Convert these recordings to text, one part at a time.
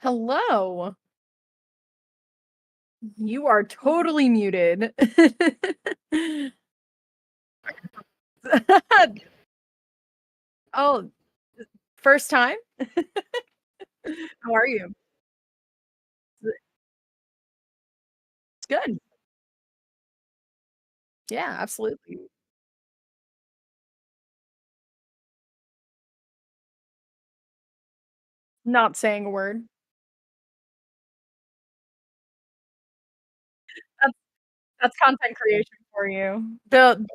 Hello. You are totally muted. Oh, first time? How are you? It's good. Yeah, absolutely. Not saying a word. That's that's content creation for you. The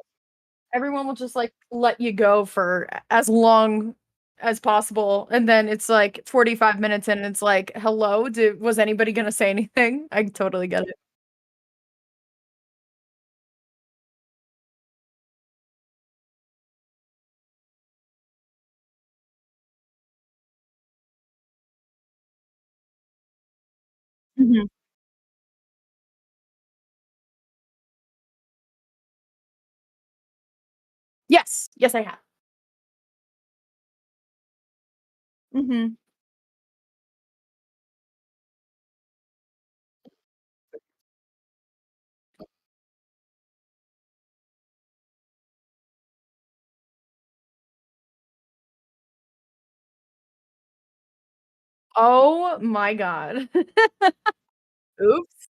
Everyone will just, like, let you go for as long as possible, and then it's, like, 45 minutes in, and it's like, "Hello, did was anybody gonna say anything?" I totally get it. Mhm. Yes. Yes, I have. Mhm. Oh my god. Oops.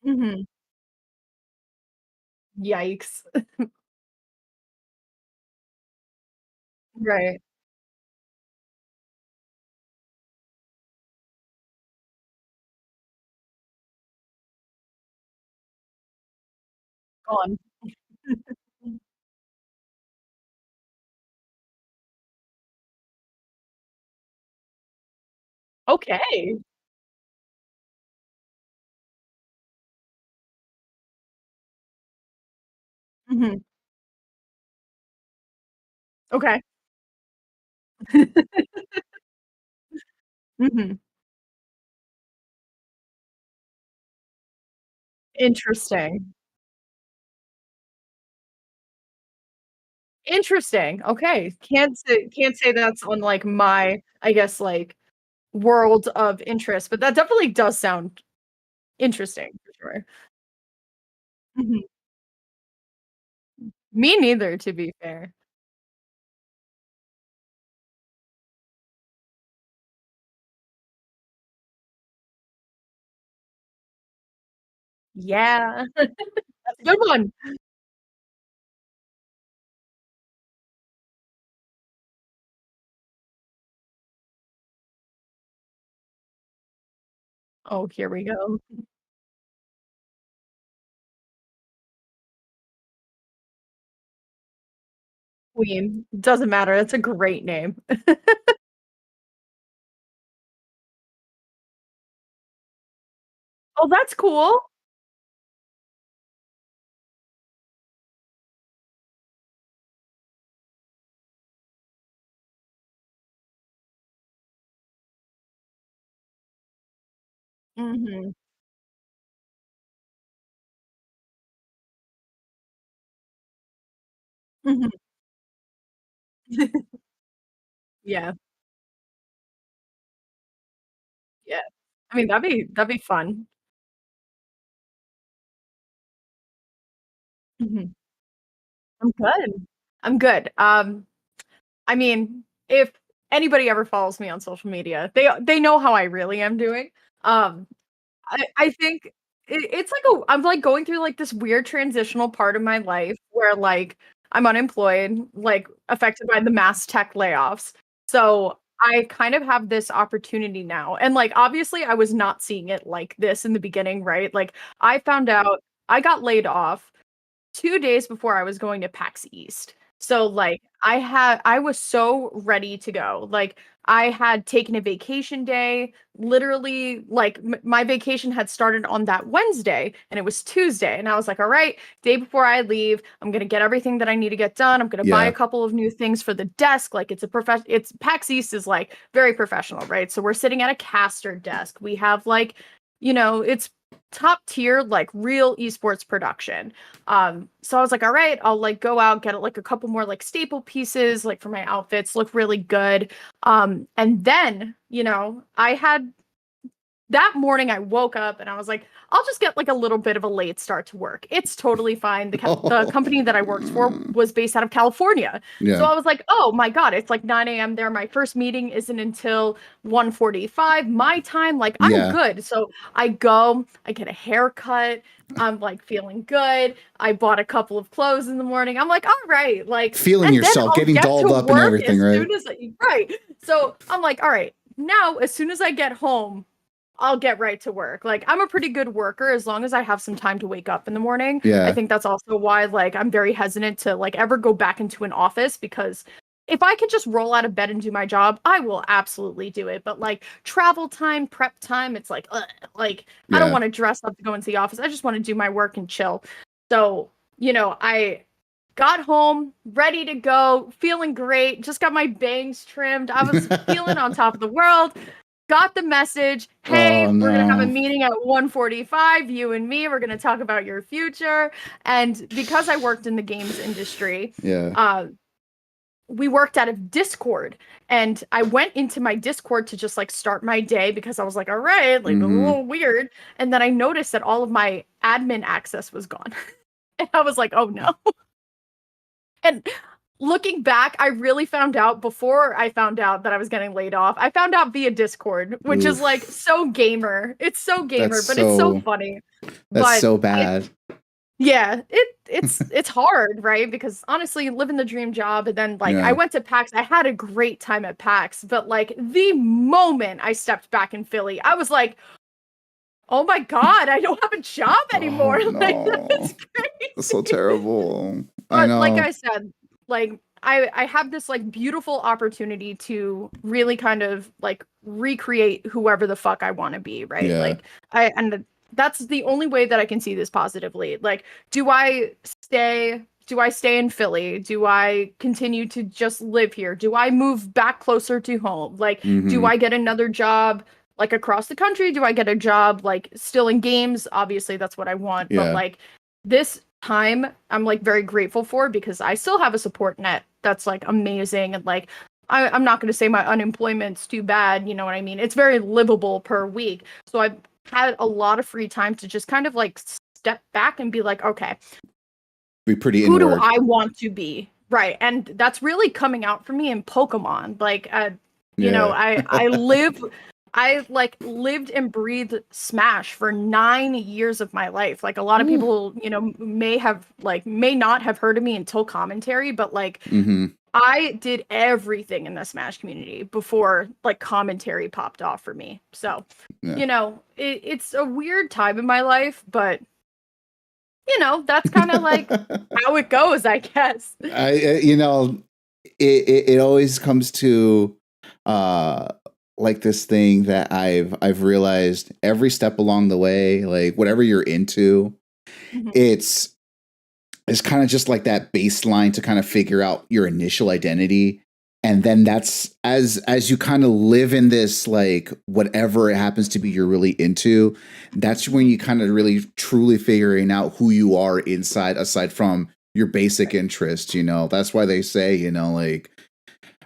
Mhm. Yikes. Right. Gone. Okay. Mhm. Okay. Mhm. Interesting. Interesting. Okay. Can't say that's on, like, my, I guess, like, world of interest, but that definitely does sound interesting for sure. Mhm. Me neither, to be fair. Yeah. That's a good one. Oh, here we go. Queen. Doesn't matter, it's a great name. Oh, that's cool. Mhm. Mhm. Yeah. Yeah. I mean, that'd be fun. Mhm. I'm good. I'm good. I mean, if anybody ever follows me on social media, they know how I really am doing. Um, I think it's like I'm, like, going through, like, this weird transitional part of my life where, like, I'm unemployed, like, affected by the mass tech layoffs. So, I kind of have this opportunity now, and, like, obviously, I was not seeing it like this in the beginning, right? Like, I found out I got laid off 2 days before I was going to PAX East. So, like, I was so ready to go. Like, I had taken a vacation day, literally, like, my vacation had started on that Wednesday, and it was Tuesday, and I was like, "Alright, day before I leave, I'm gonna get everything that I need to get done. I'm gonna buy a Yeah. couple of new things for the desk." Like, it's PAX East is, like, very professional, right? So, we're sitting at a caster desk. We have, like, it's top tier, like real esports production. So I was like, all right, I'll like go out, get like a couple more like staple pieces, like for my outfits, look really good. And then, I had that morning I woke up and I was like, I'll just get like a little bit of a late start to work. It's totally fine. The company that I worked for was based out of California. So Yeah. I was like, oh my God, it's like 9 a.m. there. My first meeting isn't until 1:45 my time. Like I'm Yeah. good. So I go, I get a haircut. I'm like feeling good. I bought a couple of clothes in the morning. I'm like, all right, like, Feeling and then yourself, I'll getting get to dolled up and work everything, as right? soon as right. So I'm like, all right, now as soon as I get home, I'll get right to work. Like I'm a pretty good worker as long as I have some time to wake up in the morning. I Yeah. think that's also why like I'm very hesitant to like ever go back into an office because if I could just roll out of bed and do my job, I will absolutely do it. But like travel time, prep time, it's like ugh, like I don't Yeah. want to dress up to go into the office. I just want to do my work and chill. So, I got home, ready to go, feeling great, just got my bangs trimmed. I was feeling on top of the world, got the message, hey, Oh we're gonna have a no. meeting at 1:45, you and me, we're gonna talk about your future. And because I worked in the games industry, Yeah. uh, we worked out of Discord. And I went into my Discord to just like start my day because I was like, all right, like a Mm-hmm. little weird. And then I noticed that all of my admin access was gone. And I was like, oh no. And looking back, I really found out before I found out that I was getting laid off. I found out via Discord, which is like Oof. so gamer. It's so That's gamer, but it's so so funny. that's But so I bad. yeah, it's hard, right? Because honestly, living the dream job and then like I Yeah. went to PAX, I had a great time at PAX, but like the moment I stepped back in Philly, I was like, "Oh my God, I don't have a job Oh anymore." Like no. that's That's so crazy. terrible. I But like know. I said, like I have this like beautiful opportunity to really kind of like recreate whoever the fuck I want to be, right? Yeah. Like and that's the only way that I can see this positively. Like do I stay in Philly? Do I continue to just live here? Do I move back closer to home? Like do Mm-hmm. I get another job like across the country? Do I get a job like still in games? Obviously that's what I want, but Yeah. like this time I'm like very grateful for because I still have a support net that's like amazing and like I'm not going to say my unemployment's too bad, you know what I mean? It's very livable per week. So I've had a lot of free time to just kind of like step back and be like, okay, Be pretty who do inward. I want to be? Right. And that's really coming out for me in Pokemon. Like Yeah. I like lived and breathed Smash for 9 years of my life. Like a lot of Ooh. people, may not have heard of me until commentary, but like Mm-hmm. I did everything in the Smash community before like commentary popped off for me. So, Yeah. it's a weird time in my life, but that's kind of like how it goes, I guess. It always comes to uh like this thing that I've realized every step along the way, like whatever you're into, Mhm. it's it's kind of just like that baseline to kind of figure out your initial identity. And then that's as you kind of live in this, like whatever it happens to be you're really into, that's when you kind of really truly figuring out who you are inside, aside from your basic Right. interests. That's why they say, like,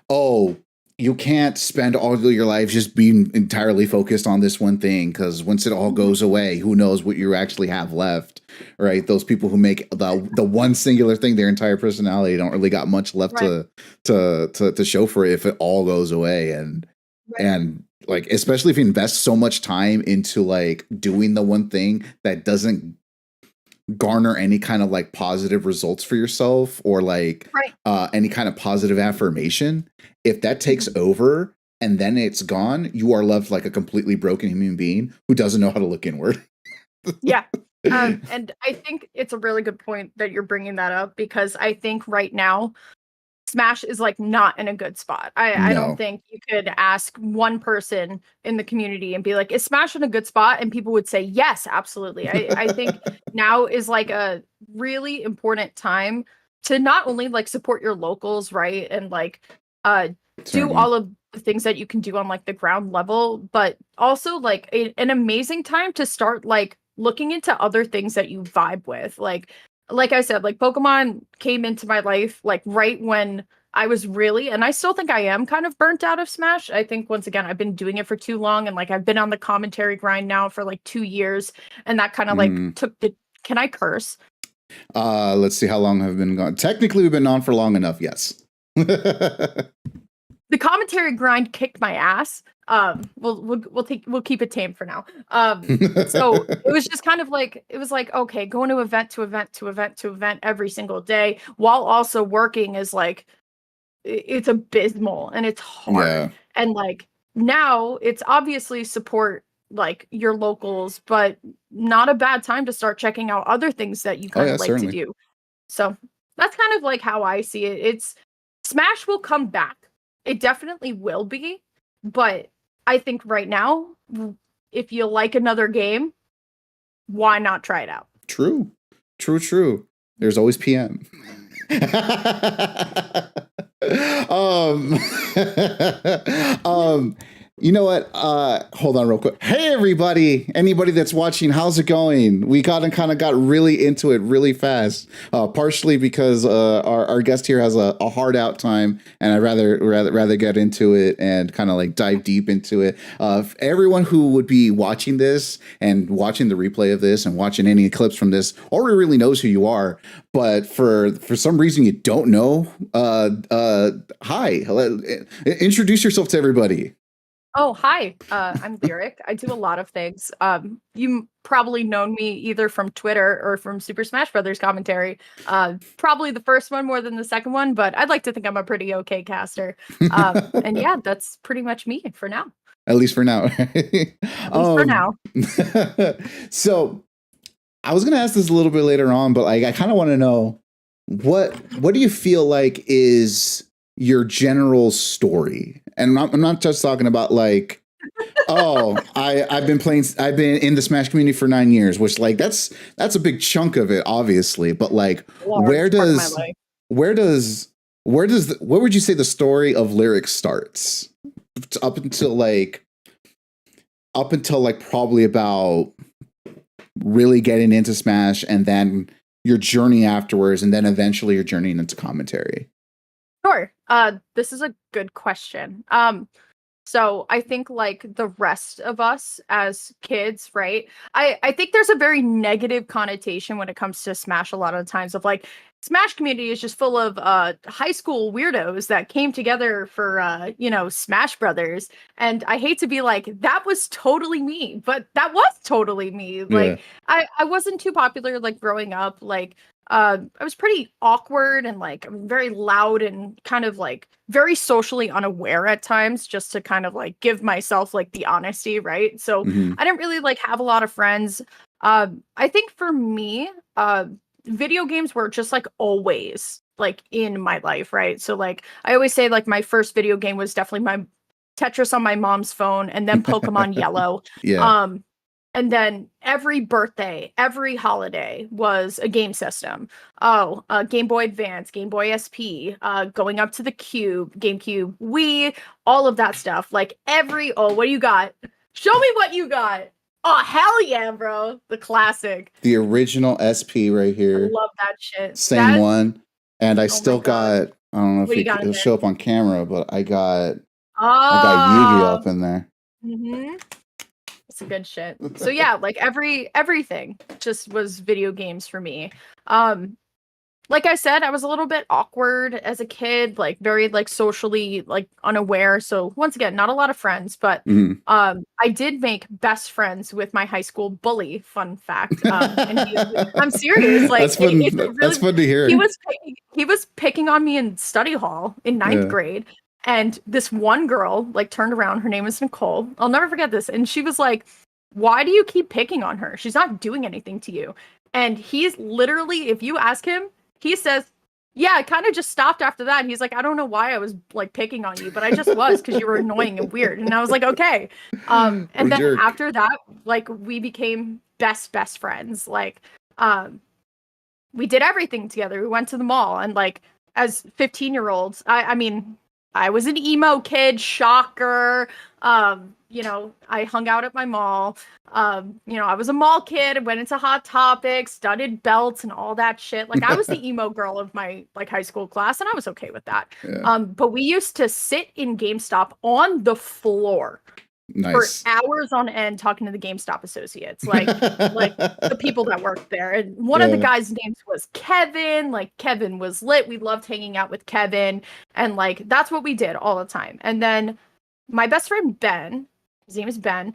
oh, you can't spend all of your life just being entirely focused on this one thing, because once it all Mhm. goes away, who knows what you actually have left, right? Those people who make the one singular thing their entire personality don't really got much left Right. to show for it if it all goes away. and Right. and like, especially if you invest so much time into like doing the one thing that doesn't garner any kind of like positive results for yourself, or like Right. any kind of positive affirmation, if that takes Mhm. over and then it's gone, you are left like a completely broken human being who doesn't know how to look inward. Yeah. And I think it's a really good point that you're bringing that up because I think right now Smash is like not in a good spot. I don't No. think you could ask one person in the community and be like, "Is Smash in a good spot?" And people would say, "Yes, absolutely." I think now is like a really important time to not only like support your locals, right? And like uh do Certainly. all of the things that you can do on like the ground level, but also like an amazing time to start like looking into other things that you vibe with. Like I said, like Pokemon came into my life like right when I was really, and I still think I am kind of burnt out of Smash. I think once again, I've been doing it for too long, and like I've been on the commentary grind now for like 2 years, and that kind of like took the. Can I curse? Let's see how long I've been gone. Technically, we've been on for long enough. Yes. The commentary grind kicked my ass. We'll keep it tame for now. So it was just kind of like it was like okay, going to event to event to event to event every single day while also working is like it's abysmal and it's hard. Yeah. And like now it's obviously support like your locals, but not a bad time to start checking out other things that you Oh kind yeah, of like to certainly. do. So that's kind of like how I see it. It's Smash will come back. It definitely will be, but I think right now, if you like another game, why not try it out? True. True, true. There's always PM. um, um, you know what? Hold on real quick. Hey everybody, anybody that's watching, how's it going? We got really into it really fast. Partially because our guest here has a hard out time, and I'd rather get into it and kind of like dive deep into it. Everyone who would be watching this and watching the replay of this and watching any clips from this already really knows who you are. But for some reason you don't know, hi, introduce yourself to everybody. Oh, hi. I'm Lyric. I do a lot of things. You probably known me either from Twitter or from Super Smash Brothers commentary. Probably the first one more than the second one, but I'd like to think I'm a pretty okay caster. And yeah, that's pretty much me for now. At least for now. At least for now. So I was gonna ask this a little bit later on, but like I kind of want to know what do you feel like is your general story? And I'm not just talking about like, oh, I've been in the Smash community for 9 years, which like that's a big chunk of it, obviously. But like, Large part of my life. Where would you say the story of Lyric starts? Up until like probably about really getting into Smash, and then your journey afterwards, and then eventually your journey into commentary. Sure. This is a good question. So I think like the rest of us as kids, right? I think there's a very negative connotation when it comes to Smash a lot of the times of like Smash community is just full of high school weirdos that came together for Smash Brothers. And I hate to be like, that was totally me, but that was totally me. Yeah. Like I wasn't too popular like growing up. Like I was pretty awkward and like very loud and kind of like very socially unaware at times, just to kind of like give myself like the honesty, right? So I didn't really like have a lot of friends. I think for me, video games were just like always like in my life, right? So like I always say like my first video game was definitely my Tetris on my mom's phone, and then Pokemon Yellow. Yeah. And then every birthday, every holiday was a game system. Oh, Game Boy Advance, Game Boy SP, going up to the Cube, GameCube, Wii, all of that stuff. Like what do you got? Show me what you got. Oh, hell yeah, bro. The classic. The original SP right I here. love that shit. Same one. And I still got, I don't know if it'll show up on camera, but I got Yu-Gi-Oh up in there. Mm-hmm. It's a good shit. So yeah, like everything just was video games for me. Like I said, I was a little bit awkward as a kid, like very like socially like unaware. So once again, not a lot of friends, but I did make best friends with my high school bully. Fun fact. And I'm serious. Like that's fun to hear. He was picking on me in study hall in ninth grade. And this one girl like turned around, her name was Nicole. I'll never forget this. And she was like, "Why do you keep picking on her? She's not doing anything to you." And he's literally, if you ask him, he says, "Yeah, it kind of just stopped after that." He's like, "I don't know why I was like picking on you, but I just was because you were annoying and weird." And I was like, "Okay." And then after that, like we became best friends. Like, we did everything together. We went to the mall, and like as 15-year-olds, I mean, I was an emo kid, shocker. I hung out at my mall. I was a mall kid, went into Hot Topics, studded belts and all that shit. Like I was the emo girl of my like high school class, and I was okay with that. Yeah. But we used to sit in GameStop on the floor for Nice. hours on end talking to the GameStop associates, like the people that worked there. And one of the Yeah. guys' names was Kevin. Like Kevin was lit. We loved hanging out with Kevin, and like that's what we did all the time. And then my best friend Ben, his name is Ben.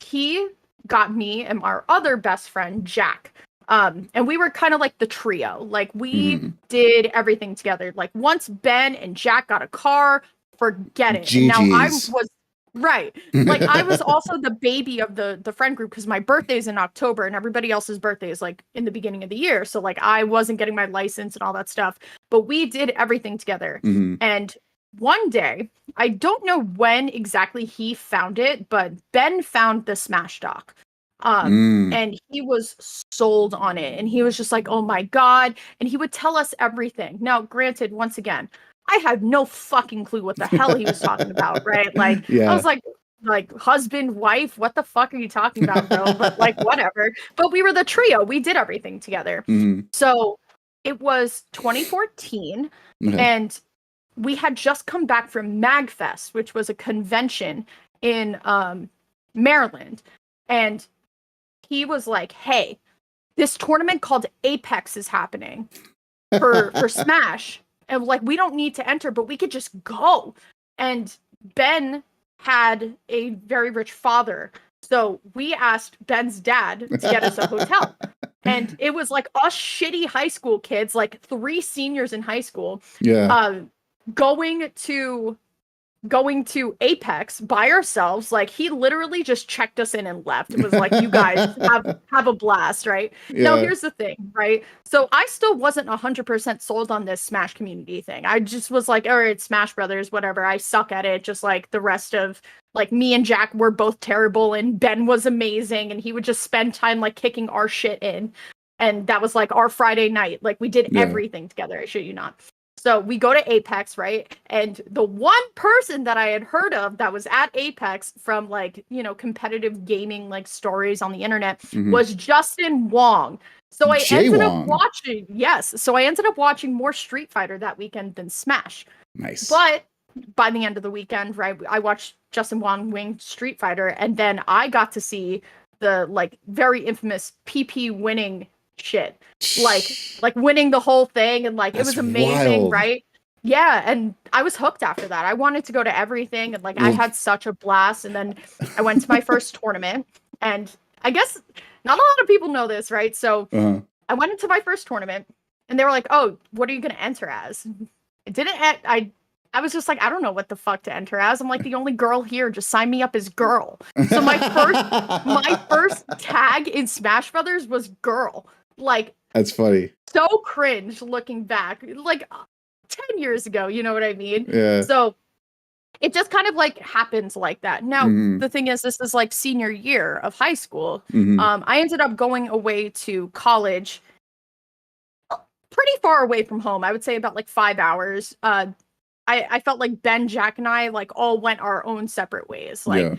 He got me and our other best friend Jack. And we were kind of like the trio. Like we did everything together. Like once Ben and Jack got a car, forget it. And now I GG's. was right. Like I was also the baby of the friend group because my birthday's in October and everybody else's birthday is like in the beginning of the year. So like I wasn't getting my license and all that stuff. But we did everything together. And one day, I don't know when exactly he found it, but Ben found the Smash doc. And he was sold on it. And he was just like, oh my God. And he would tell us everything. Now, granted, once again, I had no fucking clue what the hell he was talking about, right? Like, Yeah. I was like husband, wife, what the fuck are you talking about, bro? But like, whatever. But we were the trio. We did everything together. So it was 2014, and we had just come back from MagFest, which was a convention in Maryland. And he was like, hey, this tournament called Apex is happening for Smash. And like, we don't need to enter, but we could just go. And Ben had a very rich father. So we asked Ben's dad to get us a hotel. And it was like us shitty high school kids, like 3 seniors in high school. Yeah. Going to Apex by ourselves. Like he literally just checked us in and left. It was like, you guys have a blast, right? Yeah. Now here's the thing, right? So I still wasn't 100% sold on this Smash community thing. I just was like, all right, Smash Brothers, whatever. I suck at it, just like the rest of like me and Jack were both terrible, and Ben was amazing, and he would just spend time like kicking our shit in. And that was like our Friday night. Like we did everything together, I shit you not. So we go to Apex, right? And the one person that I had heard of that was at Apex from like, competitive gaming like stories on the internet was Justin Wong. So I ended up watching more Street Fighter that weekend than Smash. Nice. But by the end of the weekend, right, I watched Justin Wong win Street Fighter, and then I got to see the like very infamous PP winning shit, like winning the whole thing, and like it was amazing, wild. Right? Yeah, and I was hooked after that. I wanted to go to everything, and like I had such a blast. And then I went to my first tournament, and I guess not a lot of people know this, right? So I went into my first tournament, and they were like, "Oh, what are you going to enter as?" I was just like, I don't know what the fuck to enter as. I'm like the only girl here. Just sign me up as girl. So my first tag in Smash Brothers was girl. Like, that's funny. So cringe looking back, like 10 years ago, you know what I mean? Yeah. So it just kind of like happens like that. Now, the thing is, this is like senior year of high school. I ended up going away to college pretty far away from home. I would say about like 5 hours. I felt like Ben, Jack, and I like all went our own separate ways. Like,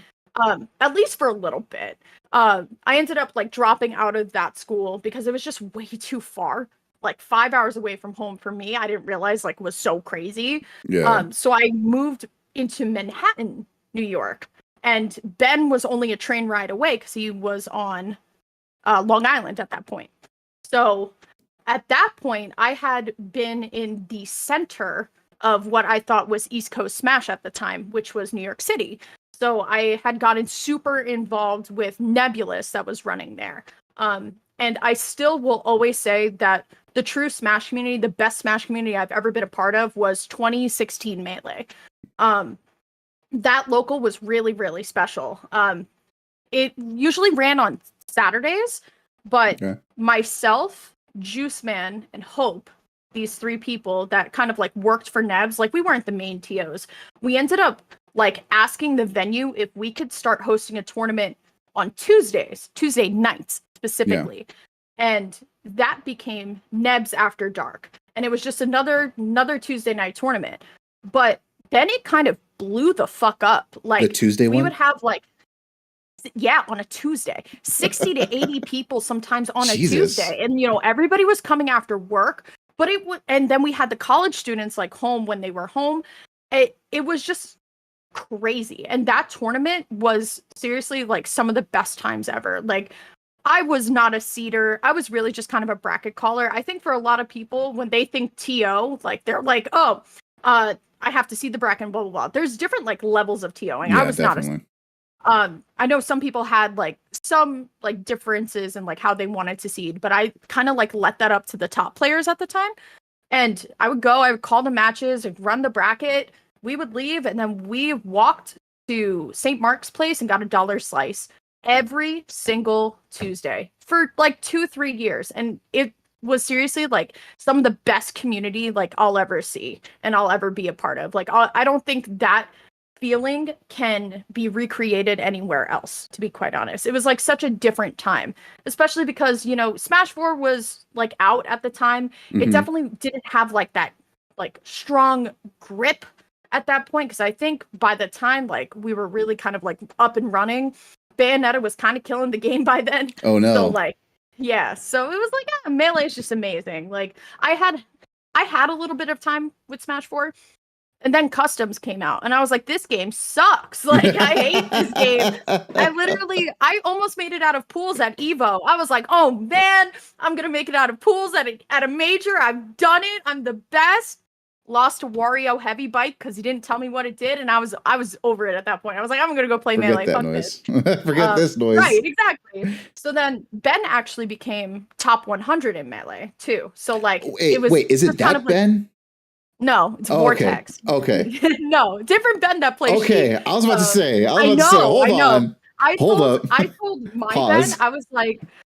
at least for a little bit. I ended up like dropping out of that school because it was just way too far. Like 5 hours away from home for me, I didn't realize like was so crazy. So I moved into Manhattan, New York, and Ben was only a train ride away because he was on Long Island at that point. So at that point, I had been in the center of what I thought was East Coast Smash at the time, which was New York City. So I had gotten super involved with Nebulous that was running there. And I still will always say that the true Smash community, the best Smash community I've ever been a part of, was 2016 Melee. That local was really, really special. It usually ran on Saturdays, but myself, Juice Man, and Hope, these 3 people that kind of like worked for Nebs, like we weren't the main TOs. We ended up like asking the venue if we could start hosting a tournament on Tuesday nights specifically. And that became Nebs After Dark. And it was just another Tuesday night tournament. But then it kind of blew the fuck up. The Like Tuesday we one? would have like yeah, on a Tuesday, 60 to 80 people sometimes on a Jesus. Tuesday. And everybody was coming after work, but it would and then we had the college students like home when they were home. It was just crazy. And that tournament was seriously like some of the best times ever. Like I was not a seeder. I was really just kind of a bracket caller. I think for a lot of people, when they think TO, like they're like, oh, I have to see the bracket and blah blah blah. There's different like levels of TOing. I Yeah, was not a definitely. I know some people had like some like differences in like how they wanted to seed, but I kind of like let that up to the top players at the time. And I would call the matches, I'd run the bracket, we would leave, and then we walked to St. Mark's Place and got a dollar slice every single Tuesday for like 2, 3 years. And it was seriously like some of the best community like I'll ever see and I'll ever be a part of. Like I don't think that feeling can be recreated anywhere else, to be quite honest. It was like such a different time, especially because, Smash 4 was like out at the time. It Hmm. definitely didn't have like that like strong grip at that point because I think by the time like we were really kind of like up and running, Bayonetta was kind of killing the game by then. Oh So no. like yeah, so it was like Melee is just amazing. Like I had a little bit of time with Smash 4, and then Customs came out, and I was like, this game sucks. Like, I hate this game. I almost made it out of pools at Evo. I was like, oh man, I'm gonna make it out of pools at a major. I've done it. I'm the best. Lost to Wario Heavy Bike because he didn't tell me what it did, and I was over it at that point. I was like, I'm gonna go play Forget Melee. that Fuck this. noise. Forget this noise. Right, exactly. So then Ben actually became top 100 in Melee too. So like it Wait, was wait, is it just kind of that like Ben? no, it's Oh, okay. Vortex. Okay. No, different Ben that plays Sheik. Okay. I was about to say, I hold know. on. Hold up. I told my Ben, Pause.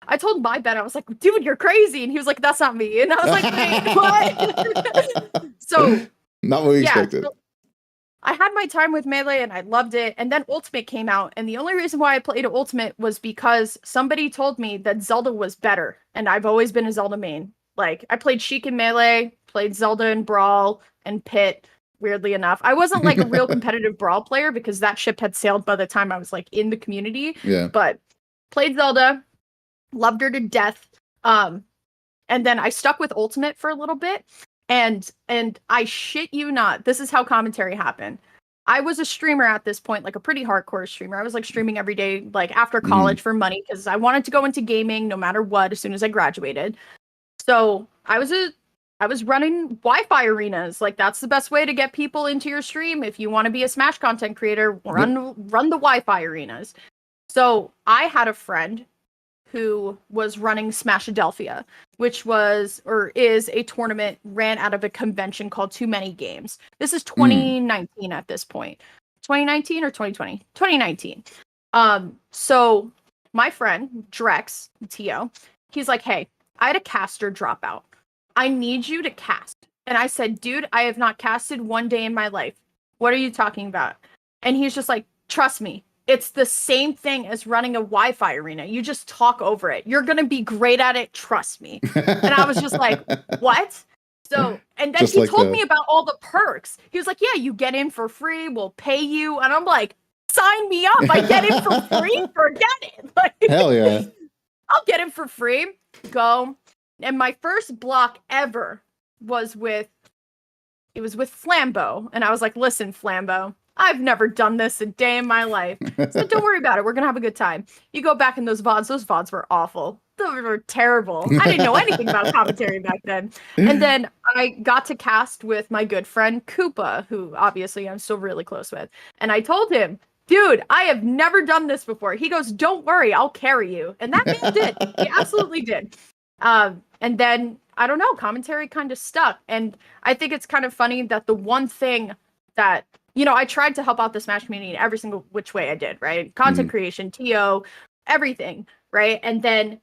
I told my Ben, I was like, dude, you're crazy. And he was like, that's not me. And I was like, wait, what? So Not what we yeah, expected. so I had my time with Melee and I loved it. And then Ultimate came out. And the only reason why I played Ultimate was because somebody told me that Zelda was better. And I've always been a Zelda main. Like, I played Sheik in Melee, played Zelda in Brawl and Pit, weirdly enough. I wasn't like a real competitive Brawl player because that ship had sailed by the time I was like in the community. Yeah. But played Zelda, loved her to death. And then I stuck with Ultimate for a little bit. And I shit you not, this is how commentary happened. I was a streamer at this point, like a pretty hardcore streamer. I was like streaming every day, like after college for money, because I wanted to go into gaming no matter what as soon as I graduated. So I was running Wi-Fi arenas. Like that's the best way to get people into your stream. If you want to be a Smash content creator, run the Wi-Fi arenas. So I had a friend who was running Smashadelphia, which was or is a tournament ran out of a convention called Too Many Games. This is 2019 at this point. 2019 or 2020? 2019. So my friend Drex, Tio, he's like, hey, I had a caster drop out. I need you to cast. And I said, dude, I have not casted one day in my life. What are you talking about? And he's just like, trust me, it's the same thing as running a Wi-Fi arena. You just talk over it. You're going to be great at it. Trust me. And I was just like, what? So, and then Just he like told that. me about all the perks. He was like, yeah, you get in for free. We'll pay you. And I'm like, sign me up. I get in for free. Forget it. Like, Hell yeah. I'll get it for free. Go. And my first block ever was with Flambeau. And I was like, listen, Flambeau, I've never done this a day in my life. So don't worry about it. We're going to have a good time. You go back in those VODs. Those VODs were awful. Those were terrible. I didn't know anything about commentary back then. And then I got to cast with my good friend Koopa, who obviously I'm still really close with. And I told him, dude, I have never done this before. He goes, don't worry, I'll carry you. And that man did. He absolutely did. And then, I don't know, commentary kind of stuck. And I think it's kind of funny that the one thing that, I tried to help out the Smash community in every single which way I did, right? Content creation, TO, everything, right? And then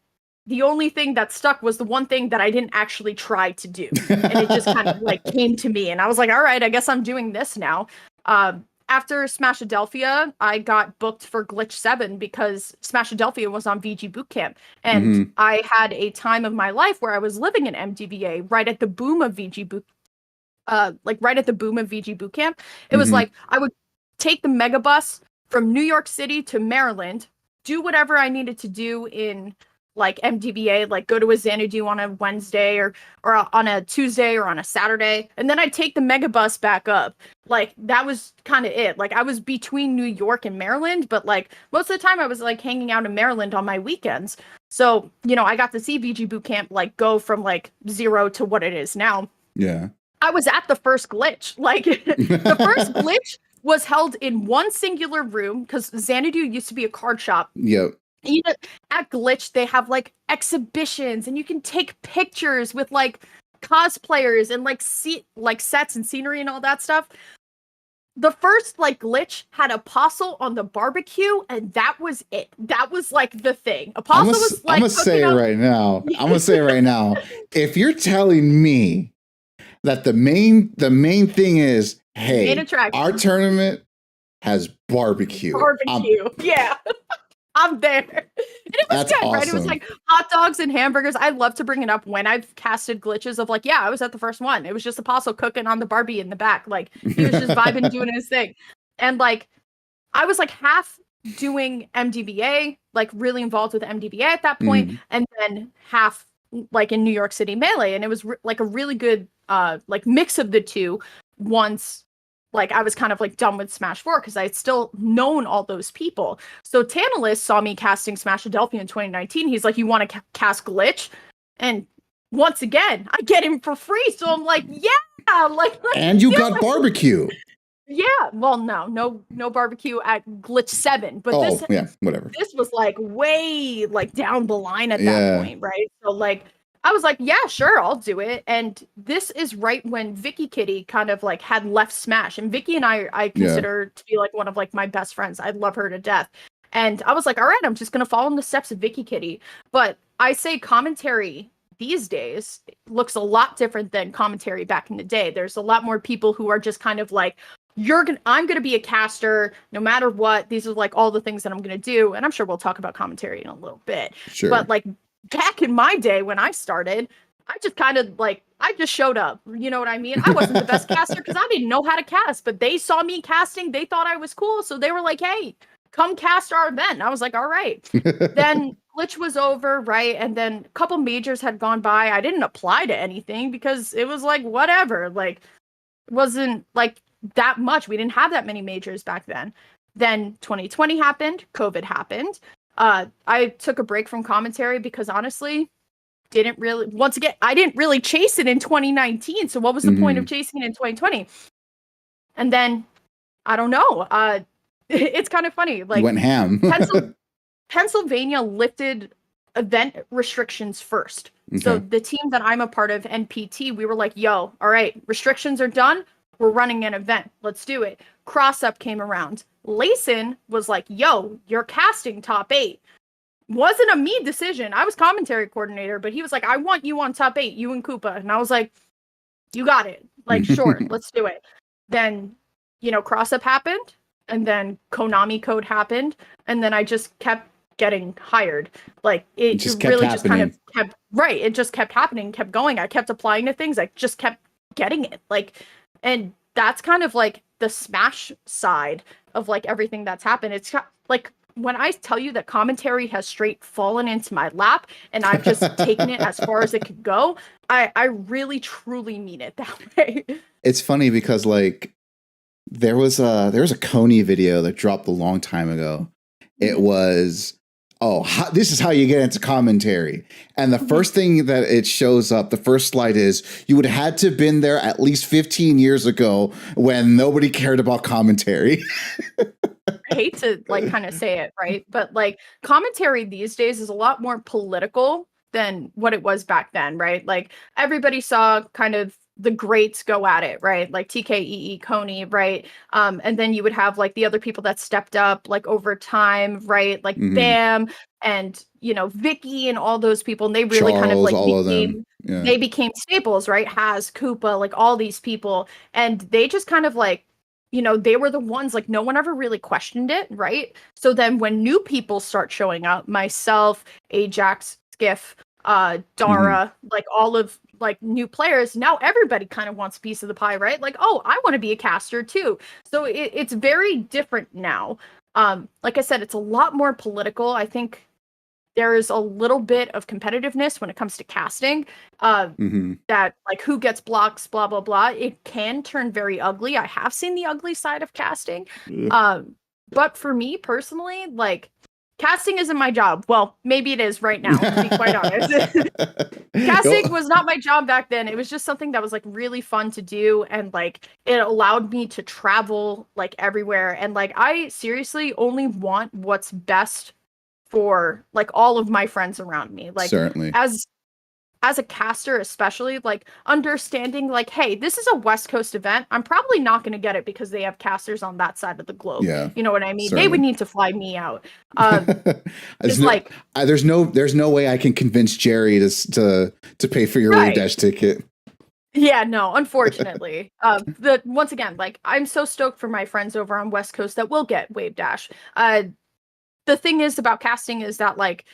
the only thing that stuck was the one thing that I didn't actually try to do. And it just kind of like came to me. And I was like, all right, I guess I'm doing this now. After Smashadelphia, I got booked for Glitch 7 because Smashadelphia was on VG Bootcamp. And I had a time of my life where I was living in MDVA right at the boom of VG like right at the boom of VG boot camp. It was Hmm. like I would take the mega bus from New York City to Maryland, do whatever I needed to do in like MDBA, like go to a Xanadu on a Wednesday or on a Tuesday or on a Saturday, and then I'd take the mega bus back up. Like that was kind of it. Like I was between New York and Maryland, but like most of the time I was like hanging out in Maryland on my weekends. So, I got to see VG boot camp like go from like zero to what it is now. Yeah. I was at the first glitch. Like the first glitch was held in one singular room because Xanadu used to be a card shop. Yep. At Glitch, they have like exhibitions and you can take pictures with like cosplayers and like sets and scenery and all that stuff. The first like glitch had Apostle on the barbecue, and that was it. That was like the thing. Apostle was I'm like gonna say it right now. I'm gonna say it right now. If you're telling me that the main thing is, main hey, attraction. our tournament has barbecue. Barbecue. Yeah. I'm there. And it was That's good, awesome. right? It was like hot dogs and hamburgers. I love to bring it up when I've casted glitches of like, yeah, I was at the first one. It was just Apostle cooking on the Barbie in the back. Like he was just vibing, doing his thing. And like I was like half doing MDVA, like really involved with MDVA at that point, and then half like in New York City Melee. And it was like a really good like mix of the two once like I was kind of like done with Smash 4 because I had still known all those people. So Tantalus saw me casting Smash Adelphia in 2019. He's like, you want to cast Glitch? And once again, I get him for free. So I'm like, yeah, like and you got barbecue. Yeah, well, no barbecue at Glitch 7, but yeah, whatever. This was like way like down the line at that point, right? So like I was like, yeah, sure, I'll do it. And this is right when Vicky Kitty kind of like had left Smash, and Vicky and I consider to be like one of like my best friends. I love her to death. And I was like, all right, I'm just gonna follow in the steps of Vicky Kitty. But I say commentary these days looks a lot different than commentary back in the day. There's a lot more people who are just kind of like, I'm gonna be a caster no matter what. These are like all the things that I'm gonna do, and I'm sure we'll talk about commentary in a little bit. Sure. But like back in my day when I started, I just kind of like I just showed up. You know what I mean? I wasn't the best caster because I didn't know how to cast, but they saw me casting, they thought I was cool, so they were like, "Hey, come cast our event." And I was like, "All right." Then Glitch was over, right? And then a couple majors had gone by. I didn't apply to anything because it was like whatever. Like wasn't like that much. We didn't have that many majors back then. Then 2020 happened, COVID happened. I took a break from commentary because honestly, I didn't really chase it in 2019. So what was the point of chasing it in 2020? And then I don't know. It's kind of funny. Like you went ham. Pennsylvania lifted event restrictions first. Okay. So the team that I'm a part of, NPT, we were like, yo, all right, restrictions are done. We're running an event. Let's do it. Cross Up came around. Layson was like, yo, you're casting top 8. Wasn't a me decision. I was commentary coordinator, but he was like, I want you on top 8, you and Koopa. And I was like, you got it. Like, sure, let's do it. Then, Cross Up happened. And then Konami Code happened. And then I just kept getting hired. Like, it just really just kind of kept, right. It just kept happening, kept going. I kept applying to things. I just kept getting it. Like, and that's kind of like the Smash side of like everything that's happened. It's like when I tell you that commentary has straight fallen into my lap and I've just taken it as far as it could go, I really truly mean it that way. It's funny because like there was a Coney video that dropped a long time ago. It was this is how you get into commentary. And the first thing that it shows up, the first slide is you would have had to have been there at least 15 years ago when nobody cared about commentary. I hate to like kind of say it, right? But like commentary these days is a lot more political than what it was back then, right? Like everybody saw kind of the greats go at it, right? Like TKEE, Coney, right? And then you would have like the other people that stepped up like over time, right? Like Bam and Vicky and all those people. And they really Charles, kind of like became they became staples, right? Has Koopa, like all these people. And they just kind of like, they were the ones like no one ever really questioned it, right? So then when new people start showing up, myself, Ajax, Skiff, Dara, like all of like new players, now everybody kind of wants a piece of the pie, right? Like, oh, I want to be a caster too. So it's very different now. Like I said, it's a lot more political. I think there is a little bit of competitiveness when it comes to casting. That like who gets blocks, blah blah blah. It can turn very ugly. I have seen the ugly side of casting. But for me personally, like casting isn't my job. Well, maybe it is right now, to be quite honest. Casting was not my job back then. It was just something that was like really fun to do, and like it allowed me to travel like everywhere. And like I seriously only want what's best for like all of my friends around me. Like Certainly. As a caster, especially like understanding like, hey, this is a West Coast event. I'm probably not going to get it because they have casters on that side of the globe. Yeah, you know what I mean? certainly. They would need to fly me out. There's no way I can convince Jerry to pay for your Wave Dash ticket. Yeah, no, unfortunately. Once again, like I'm so stoked for my friends over on West Coast that will get Wave Dash. The thing is about casting is that like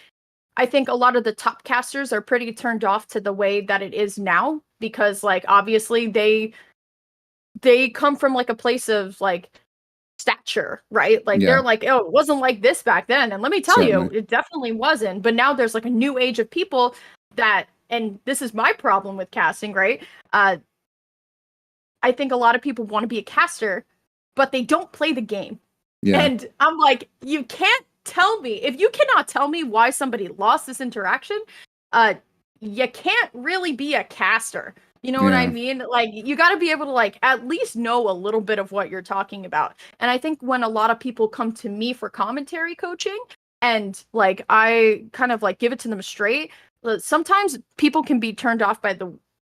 I think a lot of the top casters are pretty turned off to the way that it is now, because like obviously they come from like a place of like stature, right? Like they're like, oh, it wasn't like this back then. And let me tell you, it definitely wasn't. But now there's like a new age of people that, and this is my problem with casting, right? I think a lot of people want to be a caster, but they don't play the game. And I'm like, you can't tell me, if you cannot tell me why somebody lost this interaction, you can't really be a caster. You know what I mean? Like you got to be able to like at least know a little bit of what you're talking about. And I think when a lot of people come to me for commentary coaching and like I kind of like give it to them straight, sometimes people can be turned off by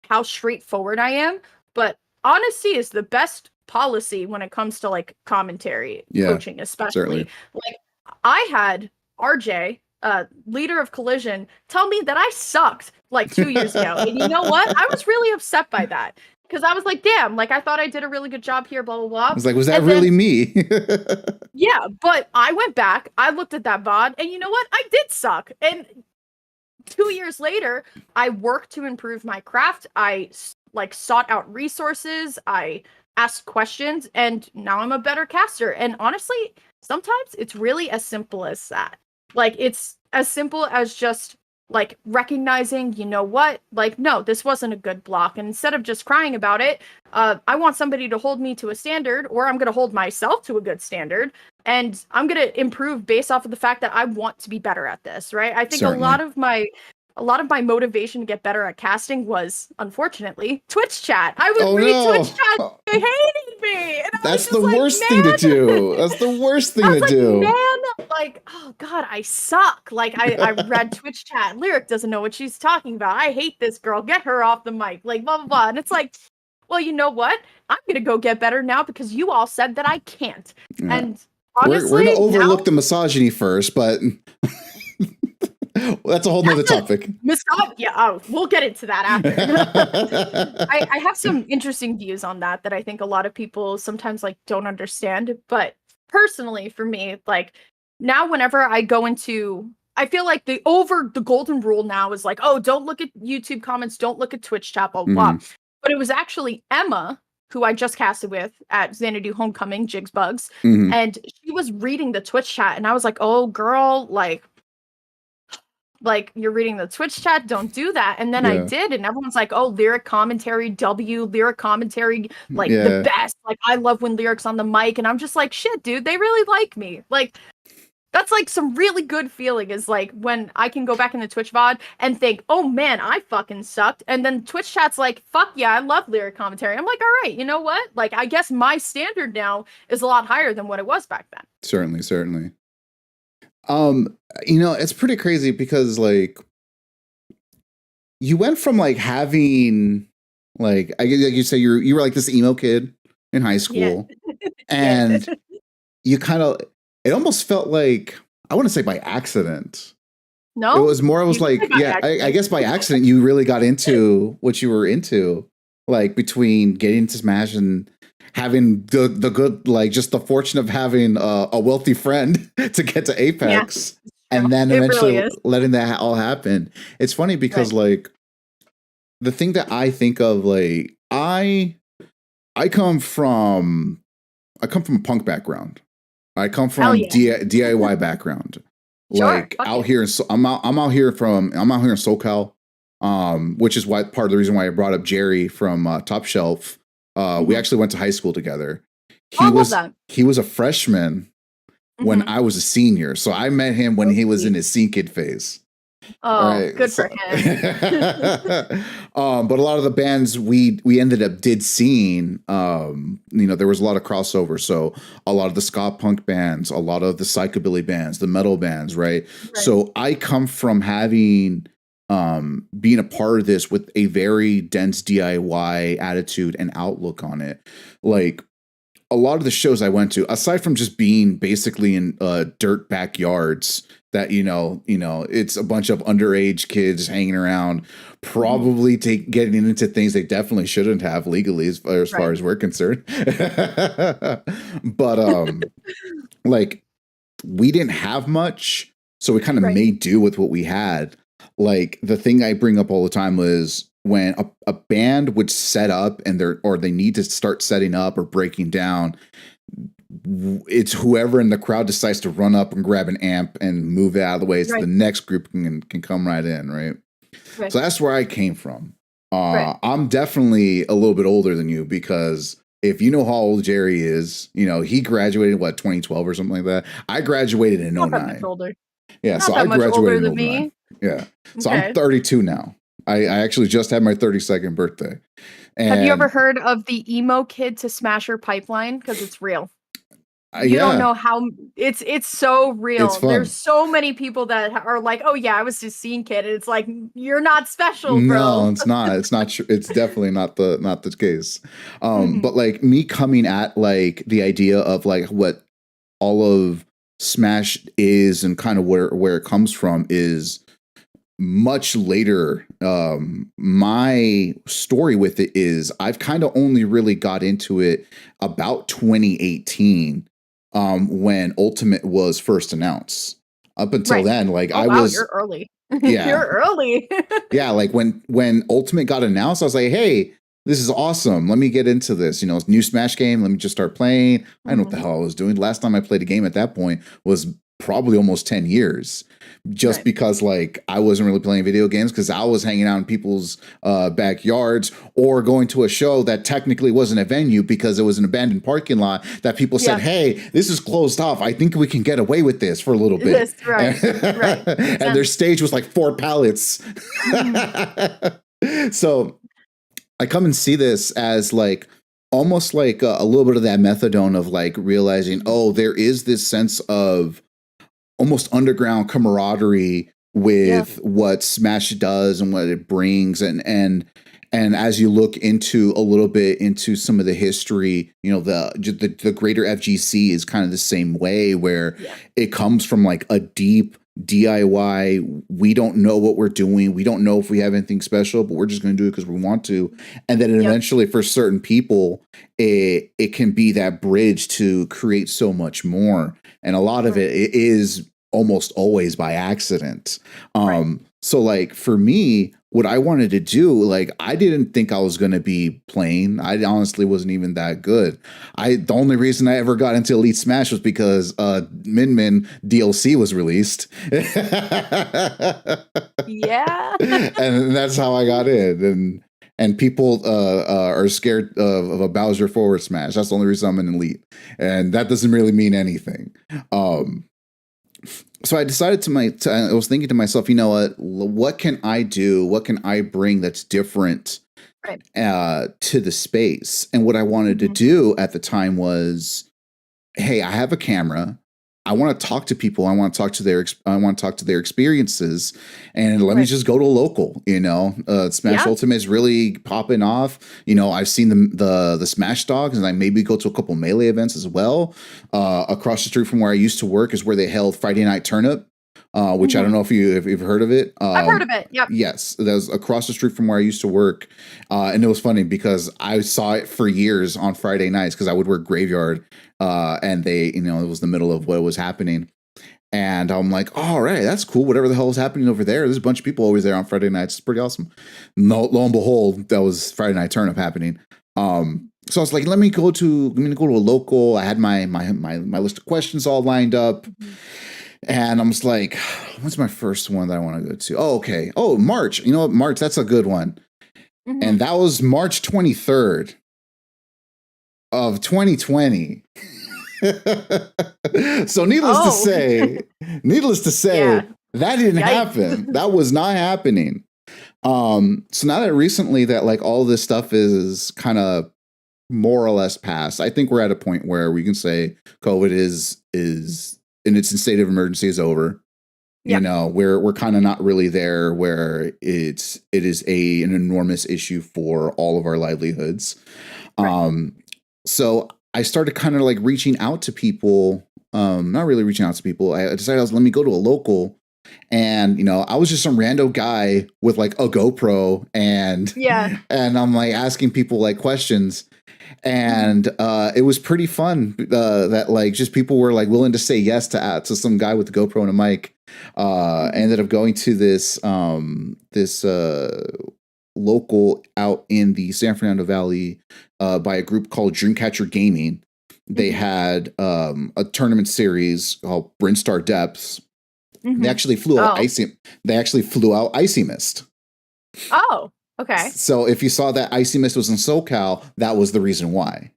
how straightforward I am, but honesty is the best policy when it comes to like commentary coaching, especially. Certainly. Like I had RJ, leader of Collision, tell me that I sucked like 2 years ago. And you know what? I was really upset by that. Because I was like, damn, like I thought I did a really good job here, blah, blah, blah. I was like, was that really me? Yeah, but I went back, I looked at that VOD, and you know what? I did suck. And 2 years later, I worked to improve my craft. I like sought out resources. I asked questions, and now I'm a better caster. And honestly, sometimes it's really as simple as that. Like it's as simple as just like recognizing, you know what, like, no, this wasn't a good block. And instead of just crying about it, I want somebody to hold me to a standard, or I'm going to hold myself to a good standard. And I'm going to improve based off of the fact that I want to be better at this. Right. I think Certainly. a lot of my motivation to get better at casting was, unfortunately, Twitch chat. I would read Twitch chat. They hated me. And that's the worst thing to do. That's the worst thing to do. Man, like, oh God, I suck. Like, I read Twitch chat. Lyric doesn't know what she's talking about. I hate this girl. Get her off the mic. Like, blah, blah, blah. And it's like, well, you know what? I'm going to go get better now because you all said that I can't. Yeah. And honestly, we're going to overlook the misogyny first, but... Well, that's a whole nother topic. We'll get into that after. I have some interesting views on that I think a lot of people sometimes like don't understand. But personally, for me, like now, whenever I go into, I feel like the golden rule now is like, oh, don't look at YouTube comments, don't look at Twitch chat, blah blah. But it was actually Emma, who I just casted with at Xanadu Homecoming, Jigs Bugs, and she was reading the Twitch chat, and I was like, oh, girl, like you're reading the Twitch chat, don't do that. And then I did, and everyone's like, oh, lyric commentary, lyric commentary, like the best. Like I love when Lyric's on the mic, and I'm just like, shit, dude, they really like me. Like that's like some really good feeling is like when I can go back in the Twitch VOD and think, oh man, I fucking sucked. And then Twitch chat's like, fuck yeah, I love lyric commentary. I'm like, all right, you know what? Like I guess my standard now is a lot higher than what it was back then. Certainly. You know, it's pretty crazy because like you went from like having like you say you were like this emo kid in high school, and you kind of, it almost felt like, I want to say by accident. No, it was like I guess by accident you really got into what you were into, like between getting into Smash and having the good, like just the fortune of having a wealthy friend to get to Apex, and then eventually letting that all happen. It's funny because like the thing that I think of, like, I come from a punk background. I come Hell from yeah. DIY background. Sure. Like Fuck out yeah. here, I'm out here in SoCal, which is why part of the reason why I brought up Jerry from Top Shelf. We Mhm. actually went to high school together. Oh, He I love was that. he was a freshman when Mhm. I was a senior, so I met him when So he was in sweet. his scene kid phase. All Oh, right. good So, for him. but a lot of the bands we ended up did seeing, there was a lot of crossover. So a lot of the ska punk bands, a lot of the psychobilly bands, the metal bands, right? Right. So I come from having being a part of this with a very dense DIY attitude and outlook on it. Like a lot of the shows I went to, aside from just being basically in dirt backyards that it's a bunch of underage kids hanging around, Mhm. probably getting into things they definitely shouldn't have legally, as far Right. as we're concerned. But like we didn't have much, so we kind of Right. made do with what we had. Like the thing I bring up all the time was when a band would set up and they need to start setting up or breaking down, it's whoever in the crowd decides to run up and grab an amp and move it out of the way so the Right. next group can come right in, right? Right. So that's where I came from. Right. I'm definitely a little bit older than you because if you know how old Jerry is, he graduated 2012 or something like that. I graduated in Not that much '09. older. Yeah, Not so that I much older graduated in than '09. me. Yeah. So I'm Okay. 32 now. I actually just had my 32nd birthday. Have you ever And heard of the emo kid to Smasher pipeline? Because it's real. You don't yeah, know how it's so it's real. There's fun. so many people that are like, "Oh yeah, I was just scene kid." And it's like, "You're not special, No, bro." it's not. It's not true. It's definitely not the case. Mhm. But like me coming at like the idea of like what all of Smash is and kind of where it comes from is much later. My story with it is I've kind of only really got into it about 2018, when Ultimate was first announced. Up until Right. then, like Oh I wow, was, you're early. yeah, You're early. yeah, like when Ultimate got announced, I was like, hey, this is awesome. Let me get into this. It's a new Smash game. Let me just start playing. I know what the Mhm. hell I was doing. Last time I played a game at that point was probably almost 10 years. Just Right. because like I wasn't really playing video games because I was hanging out in people's backyards or going to a show that technically wasn't a venue because it was an abandoned parking lot that people said, Yeah. hey, this is closed off. I think we can get away with this for a little bit. This right. Right. Makes And their sense. stage was like 4 pallets. Mhm. So I come and see this as like almost like a little bit of that methadone of like realizing, Mhm. oh, there is this sense of almost underground camaraderie Yeah. with what Smash does and what it brings, and as you look into a little bit into some of the history, the greater FGC is kind of the same way where Yeah. it comes from like a deep DIY. We don't know what we're doing. We don't know if we have anything special, but we're just going to do it because we want to. And then Yep. eventually, for certain people, it can be that bridge to create so much more. And a lot of Right. it is almost always by accident. Right. So like for me, what I wanted to do, like I didn't think I was going to be playing. I honestly wasn't even that good. The only reason I ever got into Elite Smash was because Min Min DLC was released. Yeah. And that's how I got in. And people are scared of a Bowser forward smash. That's the only reason I'm an elite, and that doesn't really mean anything. Um, so I decided I was thinking to myself, you know what can I do? What can I bring that's different Right. to the space? And what I wanted to Mhm. do at the time was, hey, I have a camera. I want to talk to people. I want to talk to their experiences, and let me Right. just go to local. Smash Yeah. Ultimate is really popping off. I've seen the Smash Dogs, and I maybe go to a couple melee events as well. Across the street from where I used to work is where they held Friday Night Turnip, which I don't Mhm. know if you've heard of it. I've heard of it. Yep. Yes, that was across the street from where I used to work, and it was funny because I saw it for years on Friday nights because I would work graveyard, and it was the middle of what was happening, And I'm like, all right, that's cool. Whatever the hell is happening over there. There's a bunch of people always there on Friday nights. It's pretty awesome. No, lo and behold, that was Friday night turnip happening. So I was like, let me go to a local. I had my list of questions all lined up. Mhm. And I'm just like, what's my first one that I want to go to? Oh, okay. Oh, March. You know what? March, that's a good one. Mhm. And that was March 23rd of 2020. So needless to say, Yeah. that didn't Yikes. happen. That was not happening. So now that recently that like all this stuff is kind of more or less past, I think we're at a point where we can say COVID is in its state of emergency is over. You Yeah. know, we're kind of not really there where it is an enormous issue for all of our livelihoods. Right. So I started kind of like reaching out to people. Not really reaching out to people. I decided let me go to a local. And you know, I was just some rando guy with like a GoPro and Yeah. and I'm like asking people like questions. And it was pretty fun that like just people were like willing to say yes to some guy with a GoPro and a mic. I ended up going to this local out in the San Fernando Valley by a group called Dreamcatcher Gaming. They had a tournament series called Brinstar Depths. They actually flew out Icy Mist. Oh, okay. So if you saw that Icy Mist was in SoCal, that was the reason why.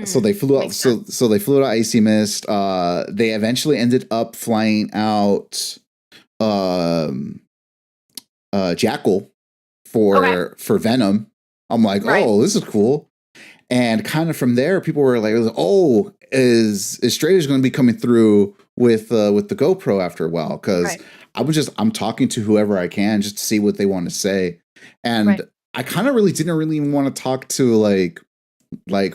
So they flew out. Makes sense. So they flew out Icy Mist. They eventually ended up flying out Jackal for Venom. I'm like, Right. oh, this is cool. And kind of from there, people were like, oh, is Strader's going to be coming through with the GoPro after a while? Because Right. I'm talking to whoever I can just to see what they want to say. And Right. I kind of really didn't really even want to talk to like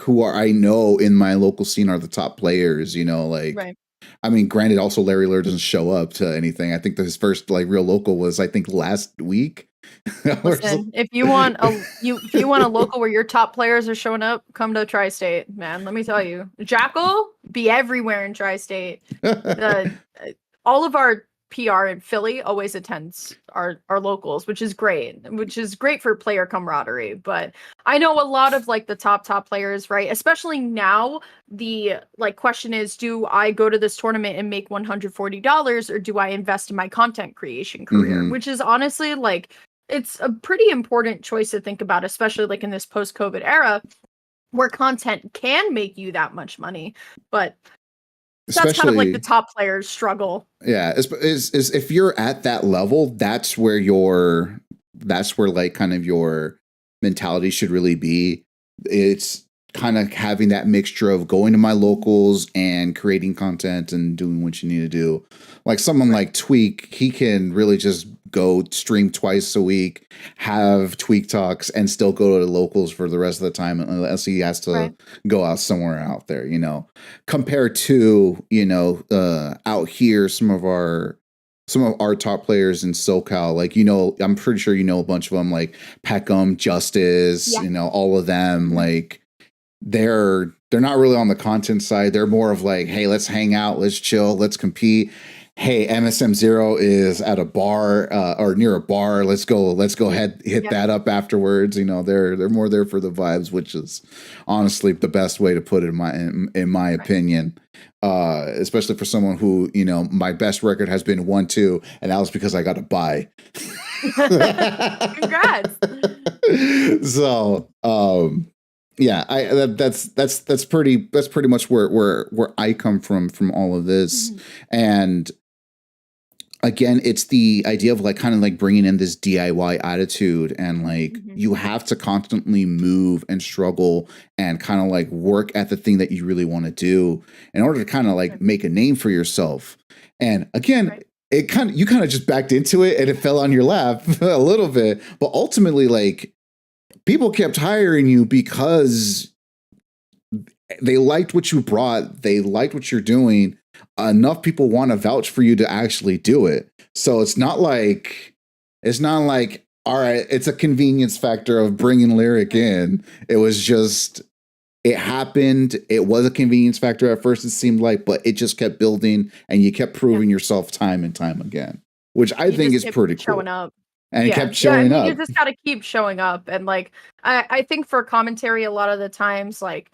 who are I know in my local scene are the top players, you know, like Right. I mean, granted, also Larry Lur doesn't show up to anything. I think that his first like real local was I think last week. Listen, if you want a local where your top players are showing up, come to Tri-State, man. Let me tell you. Jackal be everywhere in Tri-State. The all of our PR in Philly always attends our locals, which is great for player camaraderie. But I know a lot of like the top players, right? Especially now, the like question is, do I go to this tournament and make $140 or do I invest in my content creation career? Mhm. Which is honestly like it's a pretty important choice to think about, especially like in this post-COVID era where content can make you that much money. But that's kind of like the Especially top players struggle. yeah, is if you're at that level, that's where like kind of your mentality should really be. It's kind of having that mixture of going to my locals and creating content and doing what you need to do. Like someone like Tweak, he can really just go stream twice a week, have Tweak talks, and still go to the locals for the rest of the time unless he has to Right. go out somewhere out there, you know. Compared to, you know, out here, some of our top players in SoCal, like, you know, I'm pretty sure you know a bunch of them, like Peckham, Justice, Yeah. you know, all of them, like they're not really on the content side. They're more of like, hey, let's hang out, let's chill, let's compete. Hey, MSM0 is at a bar or near a bar. Let's go hit that up afterwards. You know, they're more there for the vibes, which is honestly the best way to put it in my opinion. Especially for someone who, you know, my best record has been 1-2, and that was because I got a buy. Congrats. So, yeah, that's pretty much where I come from all of this. And again, it's the idea of like kind of like bringing in this DIY attitude, and like you have to constantly move and struggle and kind of like work at the thing that you really want to do in order to kind of like make a name for yourself. And again, you kind of just backed into it and it fell on your lap a little bit, but ultimately like people kept hiring you because they liked what you brought, they liked what you're doing. Enough people want to vouch for you to actually do it. So it's not like all right, it's a convenience factor of bringing Lyric in. It was just it happened. It was a convenience factor at first, it seemed like, but it just kept building and you kept Yeah. proving yourself time and time again, which I You think just is keep pretty showing cool. up. And it Yeah. kept Yeah, I showing mean, you up. just gotta keep showing up, and, like, I think for commentary a lot of the times, like,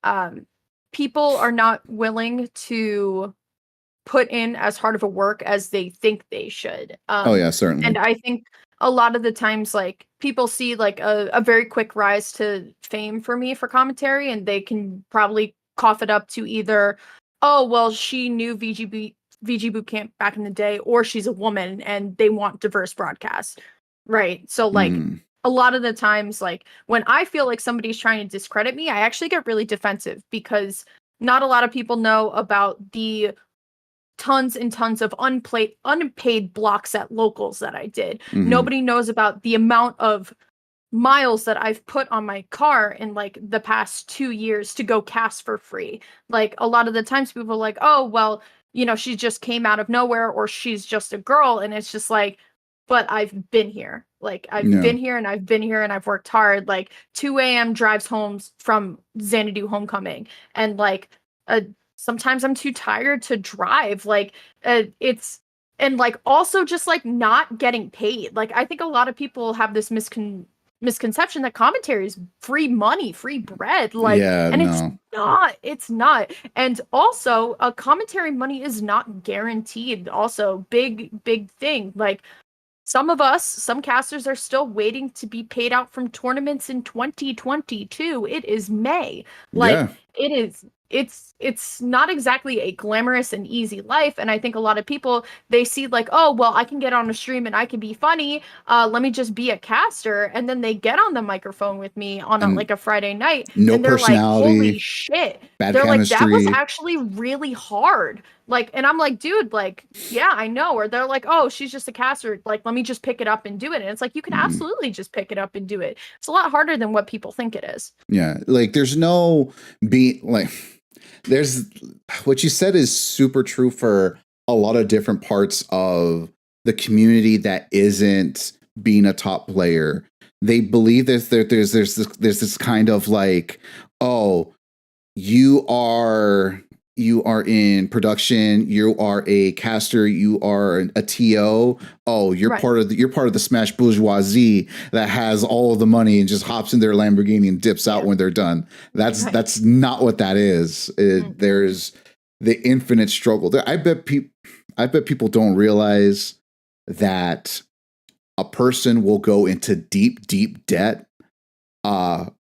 um, people are not willing to put in as hard of a work as they think they should. Oh yeah, And certainly. I think a lot of the times, like, people see like a very quick rise to fame for me for commentary, and they can probably cough it up to either, oh, well, she knew VG Boot Camp back in the day, or she's a woman and they want diverse broadcasts. Right. So like Mm, a lot of the times, like when I feel like somebody's trying to discredit me, I actually get really defensive because not a lot of people know about the tons and tons of unpaid blocks at locals that I did. hmm. Nobody knows about the amount of miles that I've put on my car in like the past 2 years to go cast for free. Like a lot of the times people are like, "Oh, well, she just came out of nowhere or she's just a girl." And it's just like, but I've been here. Like I've Yeah. been here and I've been here and I've worked hard. Like 2 a.m. drives home from Xanadu Homecoming. And like uh sometimes I'm too tired to drive. Like it's and like also just like not getting paid. Like I think a lot of people have this misconception that commentary is free money, free bread, like, Yeah, and it's no. not. It's not. And also, commentary money is not guaranteed. Also, big thing. Like some casters are still waiting to be paid out from tournaments in 2022. It is May. Like Yeah. it's not exactly a glamorous and easy life. And I think a lot of people, they see like, oh well, I can get on a stream and I can be funny. Let me just be a caster. And then they get on the microphone with me on And like a Friday night no and they're like, holy personality, shit. bad They're like, that was chemistry. actually really hard. Like, and I'm like, dude, like, yeah, I know. Or they're like, oh, she's just a caster. Like, let me just pick it up and do it. And it's like, you can Mm, absolutely just pick it up and do it. It's a lot harder than what people think it is. yeah. Like there's no be like there's what you said is super true for a lot of different parts of the community that isn't being a top player. They believe that there's this kind of like, oh, you are you are in production, you are a caster, you are a TO. Oh, Right. you're part of the smash bourgeoisie that has all of the money and just hops in their Lamborghini and dips out Yeah. when they're done. Right. That's not what that is. Mm-mm. There's the infinite struggle. I bet people don't realize that a person will go into deep debt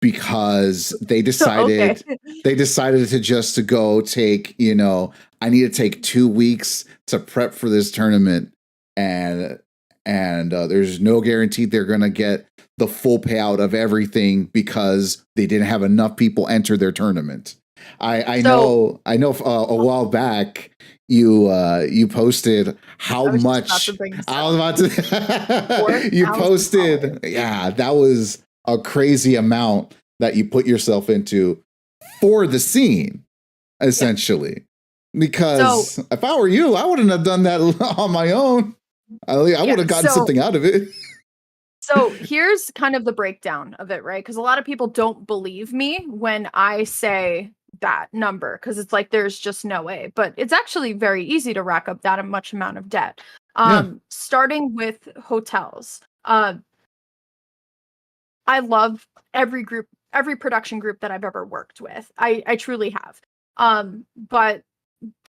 because Okay. they decided to just to go take, I need to take 2 weeks to prep for this tournament, and there's no guarantee they're gonna get the full payout of everything because they didn't have enough people enter their tournament. So I know a while back you posted how I was just about to much bring this I up. was about to you $4,000. posted, yeah, that was a crazy amount that you put yourself into for the scene, Yeah. essentially. So Because if I were you, I wouldn't have done that on my own. I would yeah. have gotten something out of it. So here's kind of the breakdown of it, right? Because a lot of people don't believe me when I say that number because it's like there's just no way. But it's actually very easy to rack up that much amount of debt. Yeah, Starting with hotels. I love every production group that I've ever worked with. I truly have. But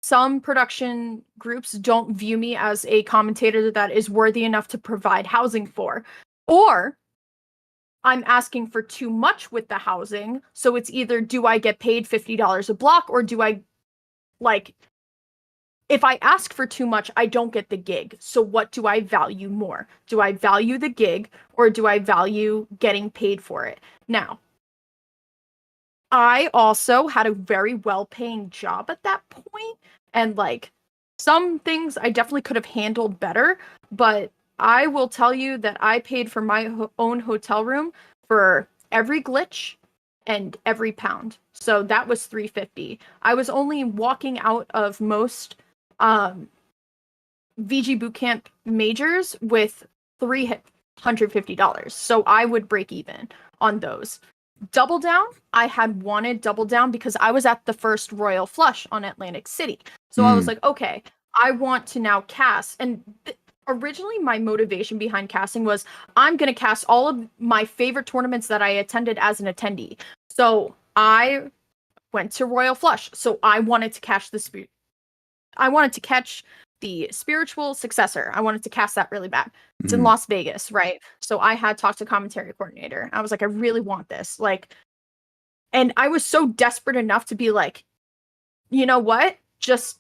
some production groups don't view me as a commentator that is worthy enough to provide housing for. Or I'm asking for too much with the housing. So it's either do I get paid $50 a block or do I like if I ask for too much, I don't get the gig. So what do I value more? Do I value the gig or do I value getting paid for it? Now, I also had a very well-paying job at that point, and like some things I definitely could have handled better, but I will tell you that I paid for my own hotel room for every glitch and every pound. So that was 350. I was only walking out of most um VG Bootcamp majors with $350. So I would break even on those. Double Down, I had wanted Double Down because I was at the first Royal Flush on Atlantic City. So I was Mm, like, okay, I want to now cast. And originally, my motivation behind casting was I'm going to cast all of my favorite tournaments that I attended as an attendee. So I went to Royal Flush. So I wanted to catch I wanted to catch the spiritual successor. I wanted to cast that really bad. It's in mm, Las Vegas, right? So I had talked to commentary coordinator. I was like, I really want this. Like, and I was so desperate enough to be like, you know what? Just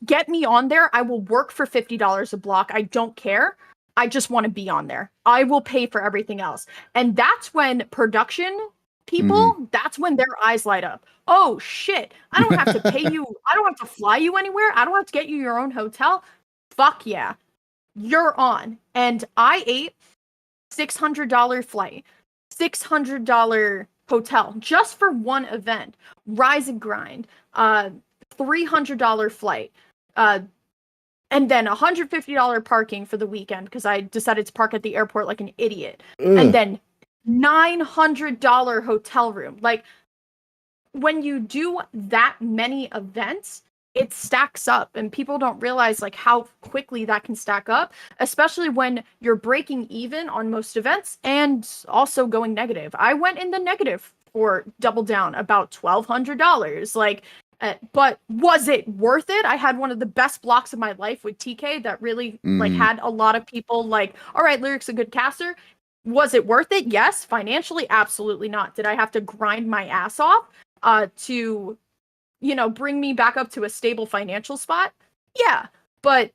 get me on there. I will work for $50 a block. I don't care. I just want to be on there. I will pay for everything else. And that's when production mm. people, that's when their eyes light up. Oh shit. I don't have to pay you. I don't have to fly you anywhere. I don't have to get you your own hotel. Fuck yeah. You're on. And I ate $600 flight, $600 hotel just for one event. Rise and grind. $300 flight. Uh, and then $150 parking for the weekend because I decided to park at the airport like an idiot. And Ugh. then $900 hotel room. Like when you do that many events, it stacks up and people don't realize like how quickly that can stack up, especially when you're breaking even on most events and also going negative. I went in the negative for Double Down about $1,200. Like but was it worth it? I had one of the best blocks of my life with TK that really like Mm, had a lot of people like, all right, Lyric's a good caster. Was it worth it? Yes. Financially, absolutely not. Did I have to grind my ass off to bring me back up to a stable financial spot? Yeah. But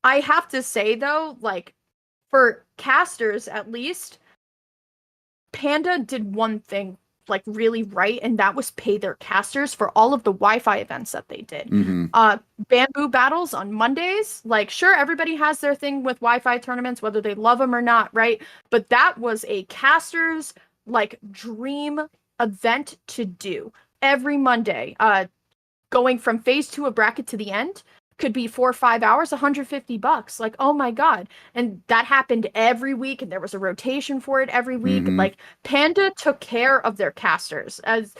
I have to say though, like for casters at least, Panda did one thing like really right, and that was pay their casters for all of the Wi-Fi events that they did. mhm, Bamboo battles on Mondays, like sure everybody has their thing with Wi-Fi tournaments, whether they love them or not, right? But that was a caster's like dream event to do every Monday. Going from phase two of bracket to the end could be 4 or 5 hours, $150. Like, oh my God. And that happened every week, and there was a rotation for it every week. mhm, Like, Panda took care of their casters. As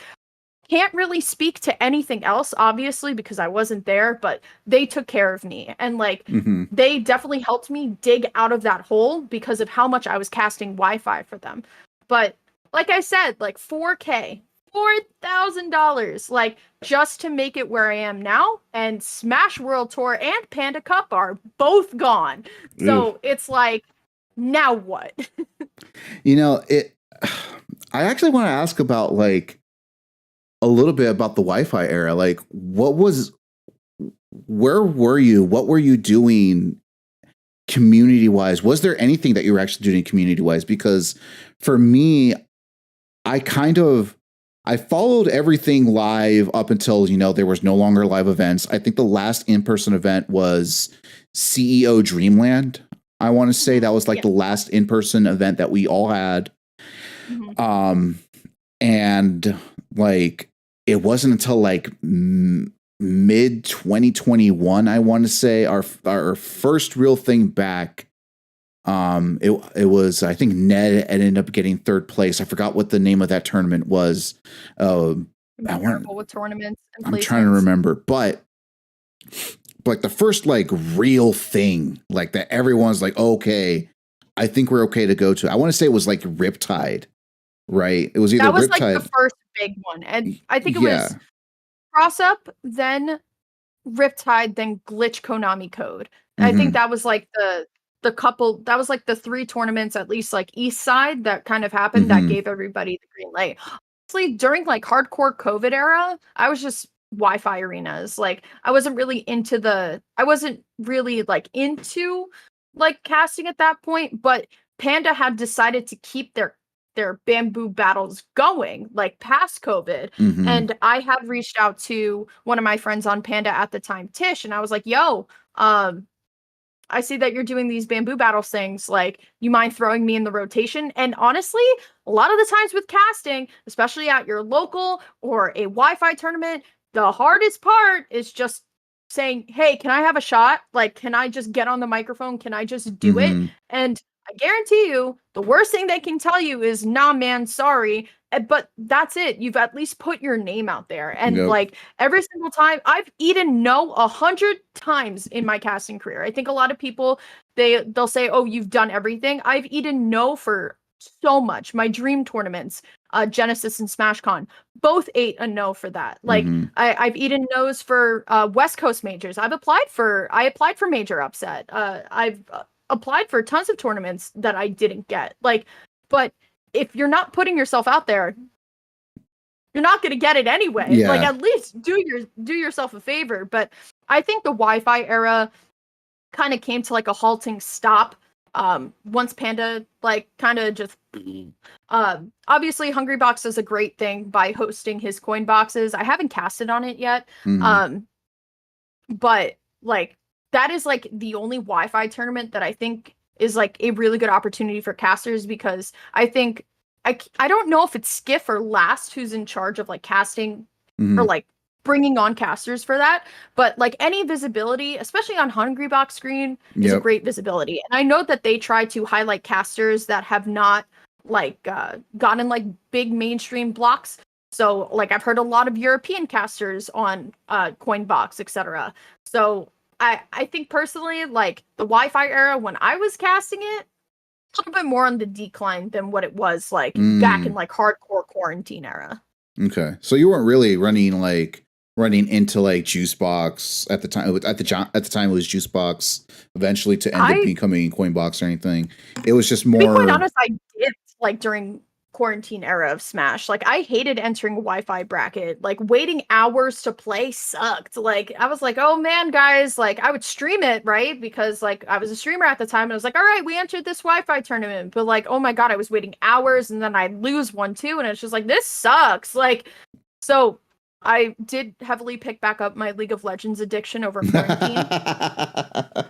can't really speak to anything else, obviously, because I wasn't there, but they took care of me. And like mhm. they definitely helped me dig out of that hole because of how much I was casting Wi-Fi for them. But like I said, like 4K, $4,000, like just to make it where I am now. And Smash World Tour and Panda Cup are both gone. Ugh. So it's like, now what? It. I actually want to ask about like a little bit about the Wi-Fi era. Like, where were you? What were you doing community wise? Was there anything that you were actually doing community wise? Because for me, I kind of I followed everything live up until there was no longer live events. I think the last in-person event was CEO Dreamland. I want to say that was like Yeah. the last in-person event that we all had. Mhm. Um, and like it wasn't until like mid 2021, I want to say our first real thing back. It was, I think Ned ended up getting third place. I forgot what the name of that tournament was. Be I want careful with tournaments and I'm trying to placements. remember, but like the first like real thing like that everyone's like, okay, I think we're okay to go to. I want to say it was like Riptide, right? It was either That was like the Riptide. first big one. And I think it was Yeah. Cross Up, then Riptide, then Glitch Konami Code. I think Hmm. that was like the couple that was like the three tournaments, at least like East Side, that kind of happened that Hmm. gave everybody the green light. Honestly, during like hardcore COVID era, I was just Wi-Fi arenas. Like I wasn't really like into like casting at that point, but Panda had decided to keep their bamboo battles going like past COVID. Hmm. And I had reached out to one of my friends on Panda at the time, Tish, and I was like, yo, I see that you're doing these bamboo battle things. Like, you mind throwing me in the rotation? And honestly, a lot of the times with casting, especially at your local or a Wi-Fi tournament, the hardest part is just saying, "Hey, can I have a shot? Like, can I just get on the microphone? Can I just do it?" Hmm. And I guarantee you, the worst thing they can tell you is, "Nah, man, sorry." But that's it. You've at least put your name out there. And Yep. like every single time, I've eaten no 100 times in my casting career. I think a lot of people they'll say, "Oh, you've done everything." I've eaten no for so much. My dream tournaments, Genesis and SmashCon, both ate a no for that. Like Hmm. I've eaten no's for West Coast majors. I applied for major upset. I've applied for tons of tournaments that I didn't get. Like, but if you're not putting yourself out there, you're not going to get it anyway. Like, Yeah. at least do yourself a favor. But I think the Wi-Fi era kind of came to like a halting stop once Panda like kind of just obviously Hungrybox does a great thing by hosting his coin boxes. I haven't casted on it yet. Hmm. Um but like that is like the only Wi-Fi tournament that I think is like a really good opportunity for casters, because I think I don't know if it's Skiff or Last who's in charge of like casting or Hmm. like bringing on casters for that, but like any visibility, especially on Hungrybox screen, is a Yep. great visibility. And I know that they try to highlight casters that have not like gotten like big mainstream blocks. So like I've heard a lot of European casters on Coinbox, etc. So I think personally, like the Wi-Fi era when I was casting it, a little bit more on the decline than what it was like back in Mm. like hardcore quarantine era. Okay. So you weren't really running into like Juicebox at the time. At the time it was Juicebox. Eventually to end up I becoming Coinbox or anything. It was just To be quite more. honest, I dipped like during quarantine era of Smash. Like I hated entering a Wi-Fi bracket. Like waiting hours to play sucked. Like I was like, oh man, guys, like I would stream it, right? Because like I was a streamer at the time and I was like, all right, we entered this Wi-Fi tournament. But like, oh my god, I was waiting hours and then I'd lose one too. And it's just like this sucks. Like so I did heavily pick back up my League of Legends addiction over quarantine.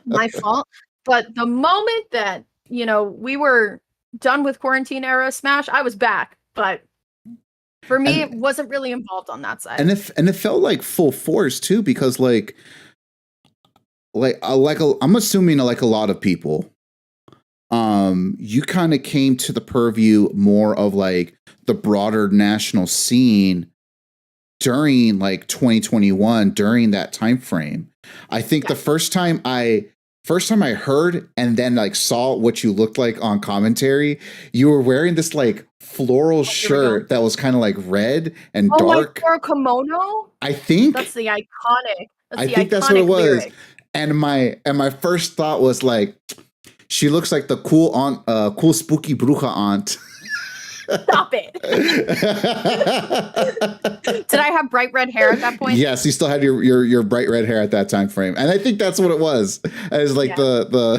My fault. But the moment that, we were done with quarantine era Smash, I was back. But for me, it and wasn't really involved on that and side. it felt like full force too, because I'm assuming like a lot of people, you kind of came to the purview more of like the broader national scene during like 2021, during that time frame. I think the Yes. first time I heard and then like saw what you looked like on commentary, you were wearing this like floral Oh, here we go. shirt that was kind of like red and Oh, my dark. poor kimono? I That's think the iconic. That's I the think that's what it iconic was. lyric. And my first thought was like, she looks like the cool spooky bruja aunt. Stop it. Did I have bright red hair at that point? Yes, you still had your bright red hair at that time frame, and I think that's what it was. As like Yeah. Yeah.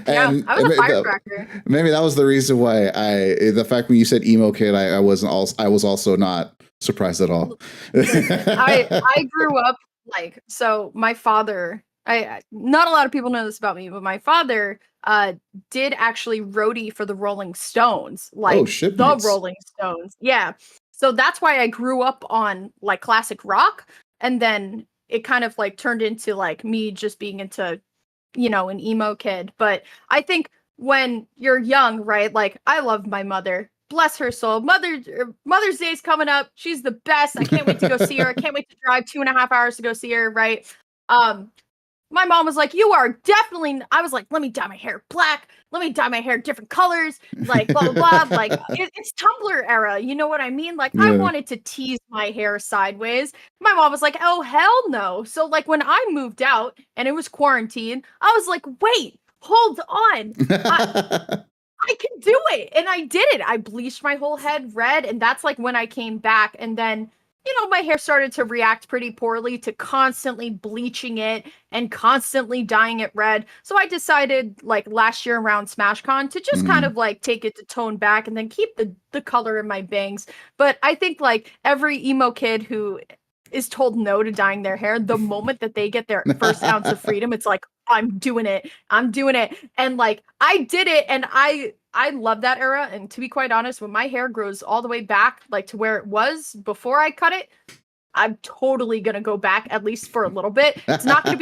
and I was a firecracker. maybe that was the reason why the fact when you said emo kid, I was also not surprised at all. Listen, I grew up like so my father not a lot of people know this about me, but my father did actually roadie for the Rolling Stones, Oh, like the shipmates. Rolling Stones. Yeah. So that's why I grew up on like classic rock, and then it kind of like turned into like me just being into, an emo kid. But I think when you're young, right? Like I love my mother. Bless her soul. Mother's Day's coming up. She's the best. I can't wait to go see her. I can't wait to drive 2.5 hours to go see her, right? Um, my mom was like, "You are definitely." I was like, "Let me dye my hair black. Let me dye my hair different colors." Like blah blah blah. Like it's Tumblr era. You know what I mean? Like I Yeah. wanted to tease my hair sideways. My mom was like, "Oh hell no!" So like when I moved out and it was quarantine, I was like, "Wait, hold on. I I can do it." And I did it. I bleached my whole head red. And that's like when I came back. And then, my hair started to react pretty poorly to constantly bleaching it and constantly dyeing it red. So I decided like last year around SmashCon to just kind Mhm. of like take it to tone back and then keep the color in my bangs. But I think like every emo kid who is told no to dyeing their hair, the moment that they get their first ounce of freedom, it's like, I'm doing it. I'm doing it. And like I did it, and I love that era. And to be quite honest, when my hair grows all the way back like to where it was before I cut it, I'm totally gonna go back at least for a little bit. It's not gonna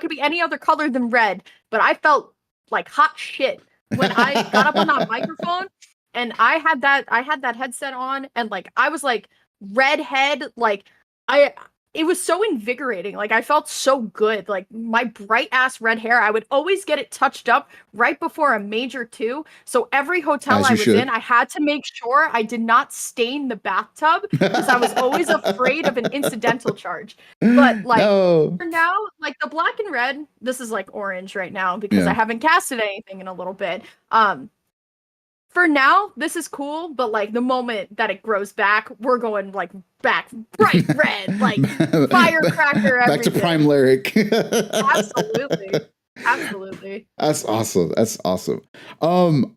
be any other color than red, but I felt like hot shit when I got up on that microphone and I had that headset on and like I was like redhead, like I it was so invigorating. Like I felt so good. Like my bright ass red hair, I would always get it touched up right before a major too. So every hotel As I you was in, should. I had to make sure I did not stain the bathtub because I was always afraid of an incidental charge. But like No. for now, like the black and red, this is like orange right now because I Yeah. haven't casted anything in a little bit. For now, this is cool, but like the moment that it grows back, we're going like back bright red, like firecracker Back to prime everything. lyric. Absolutely. Absolutely. That's awesome. That's awesome. Um,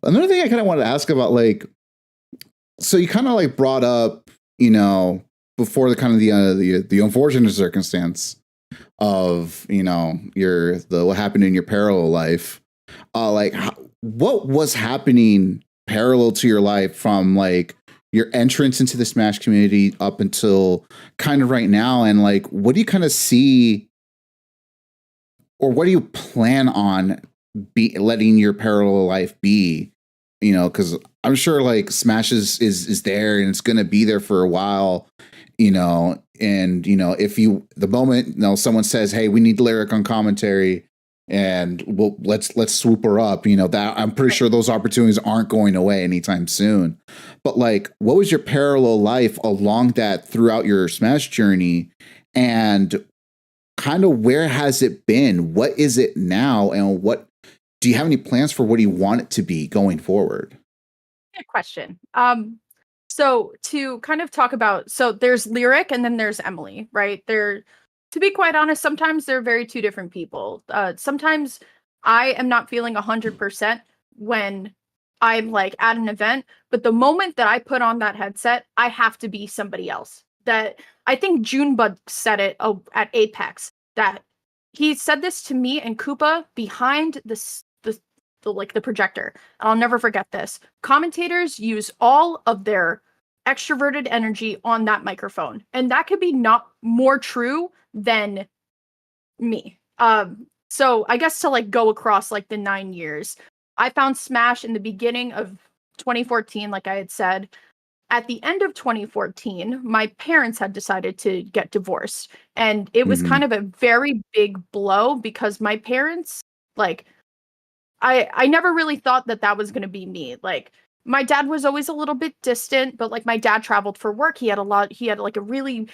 Another thing I kind of wanted to ask about, like, so you kind of like brought up, you know, before the kind of the unfortunate circumstance of, you know, what happened in your parallel life. Like, what was happening parallel to your life from like your entrance into the Smash community up until kind of right now, and like, what do you kind of see, or what do you plan on be letting your parallel life be? You know, because I'm sure like Smash is there and it's gonna be there for a while. You know, and you know, if you the moment, you know, someone says, "Hey, we need lyric on commentary," and let's swoop her up. You know, that I'm pretty Right. sure those opportunities aren't going away anytime soon. But like, what was your parallel life along that throughout your Smash journey, and kind of where has it been? What is it now, and what do you have any plans for what do you want it to be going forward? Good question. So to kind of talk about, so there's Lyric and then there's Emily, right? They're, to be quite honest, sometimes they're very two different people. Sometimes I am not feeling 100% when I'm like at an event, but the moment that I put on that headset, I have to be somebody else. That I think Junebug said it at Apex, that he said this to me and Koopa behind the like the projector. I'll never forget this. Commentators use all of their extroverted energy on that microphone. And that could be not more true than me. So I guess to like go across like the 9 years, I found Smash in the beginning of 2014, like I had said. At the end of 2014, my parents had decided to get divorced. And it was Mm-hmm. kind of a very big blow because my parents, like, I never really thought that that was going to be me. Like my dad was always a little bit distant, but like my dad traveled for work. He had like a really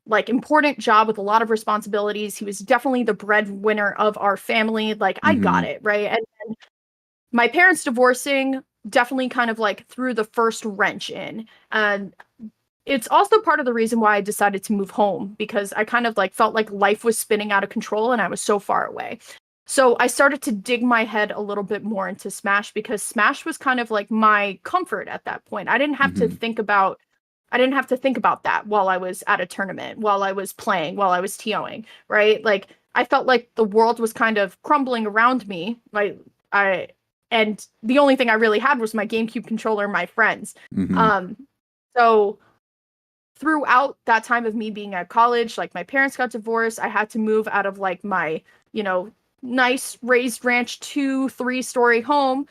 like important job with a lot of responsibilities. He was definitely the breadwinner of our family. Like I got Mm-hmm. it, right? And my parents divorcing definitely kind of like threw the first wrench in. And it's also part of the reason why I decided to move home because I kind of like felt like life was spinning out of control and I was so far away. So I started to dig my head a little bit more into Smash because Smash was kind of like my comfort at that point. Mm-hmm. I didn't have to think about that while I was at a tournament, while I was playing, while I was TOing, right? Like I felt like the world was kind of crumbling around me. I and the only thing I really had was my GameCube controller and my friends. Mm-hmm. Um so throughout that time of me being at college, like my parents got divorced. I had to move out of like my, you know, nice raised ranch 2, 3 story home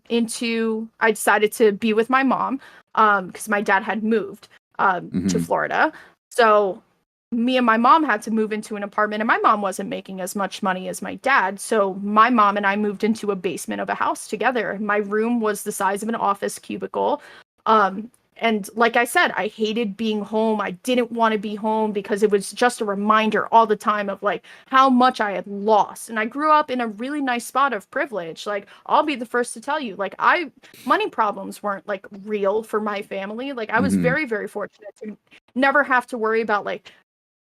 into I decided to be with my mom because my dad had moved to Mm-hmm. Florida. So me and my mom had to move into an apartment and my mom wasn't making as much money as my dad. So my mom and I moved into a basement of a house together. My room was the size of an office cubicle. And like I said, I hated being home. I didn't want to be home because it was just a reminder all the time of like how much I had lost. And I grew up in a really nice spot of privilege. Like I'll be the first to tell you, like money problems weren't like real for my family. Like I was Mm-hmm. very, very fortunate to never have to worry about like,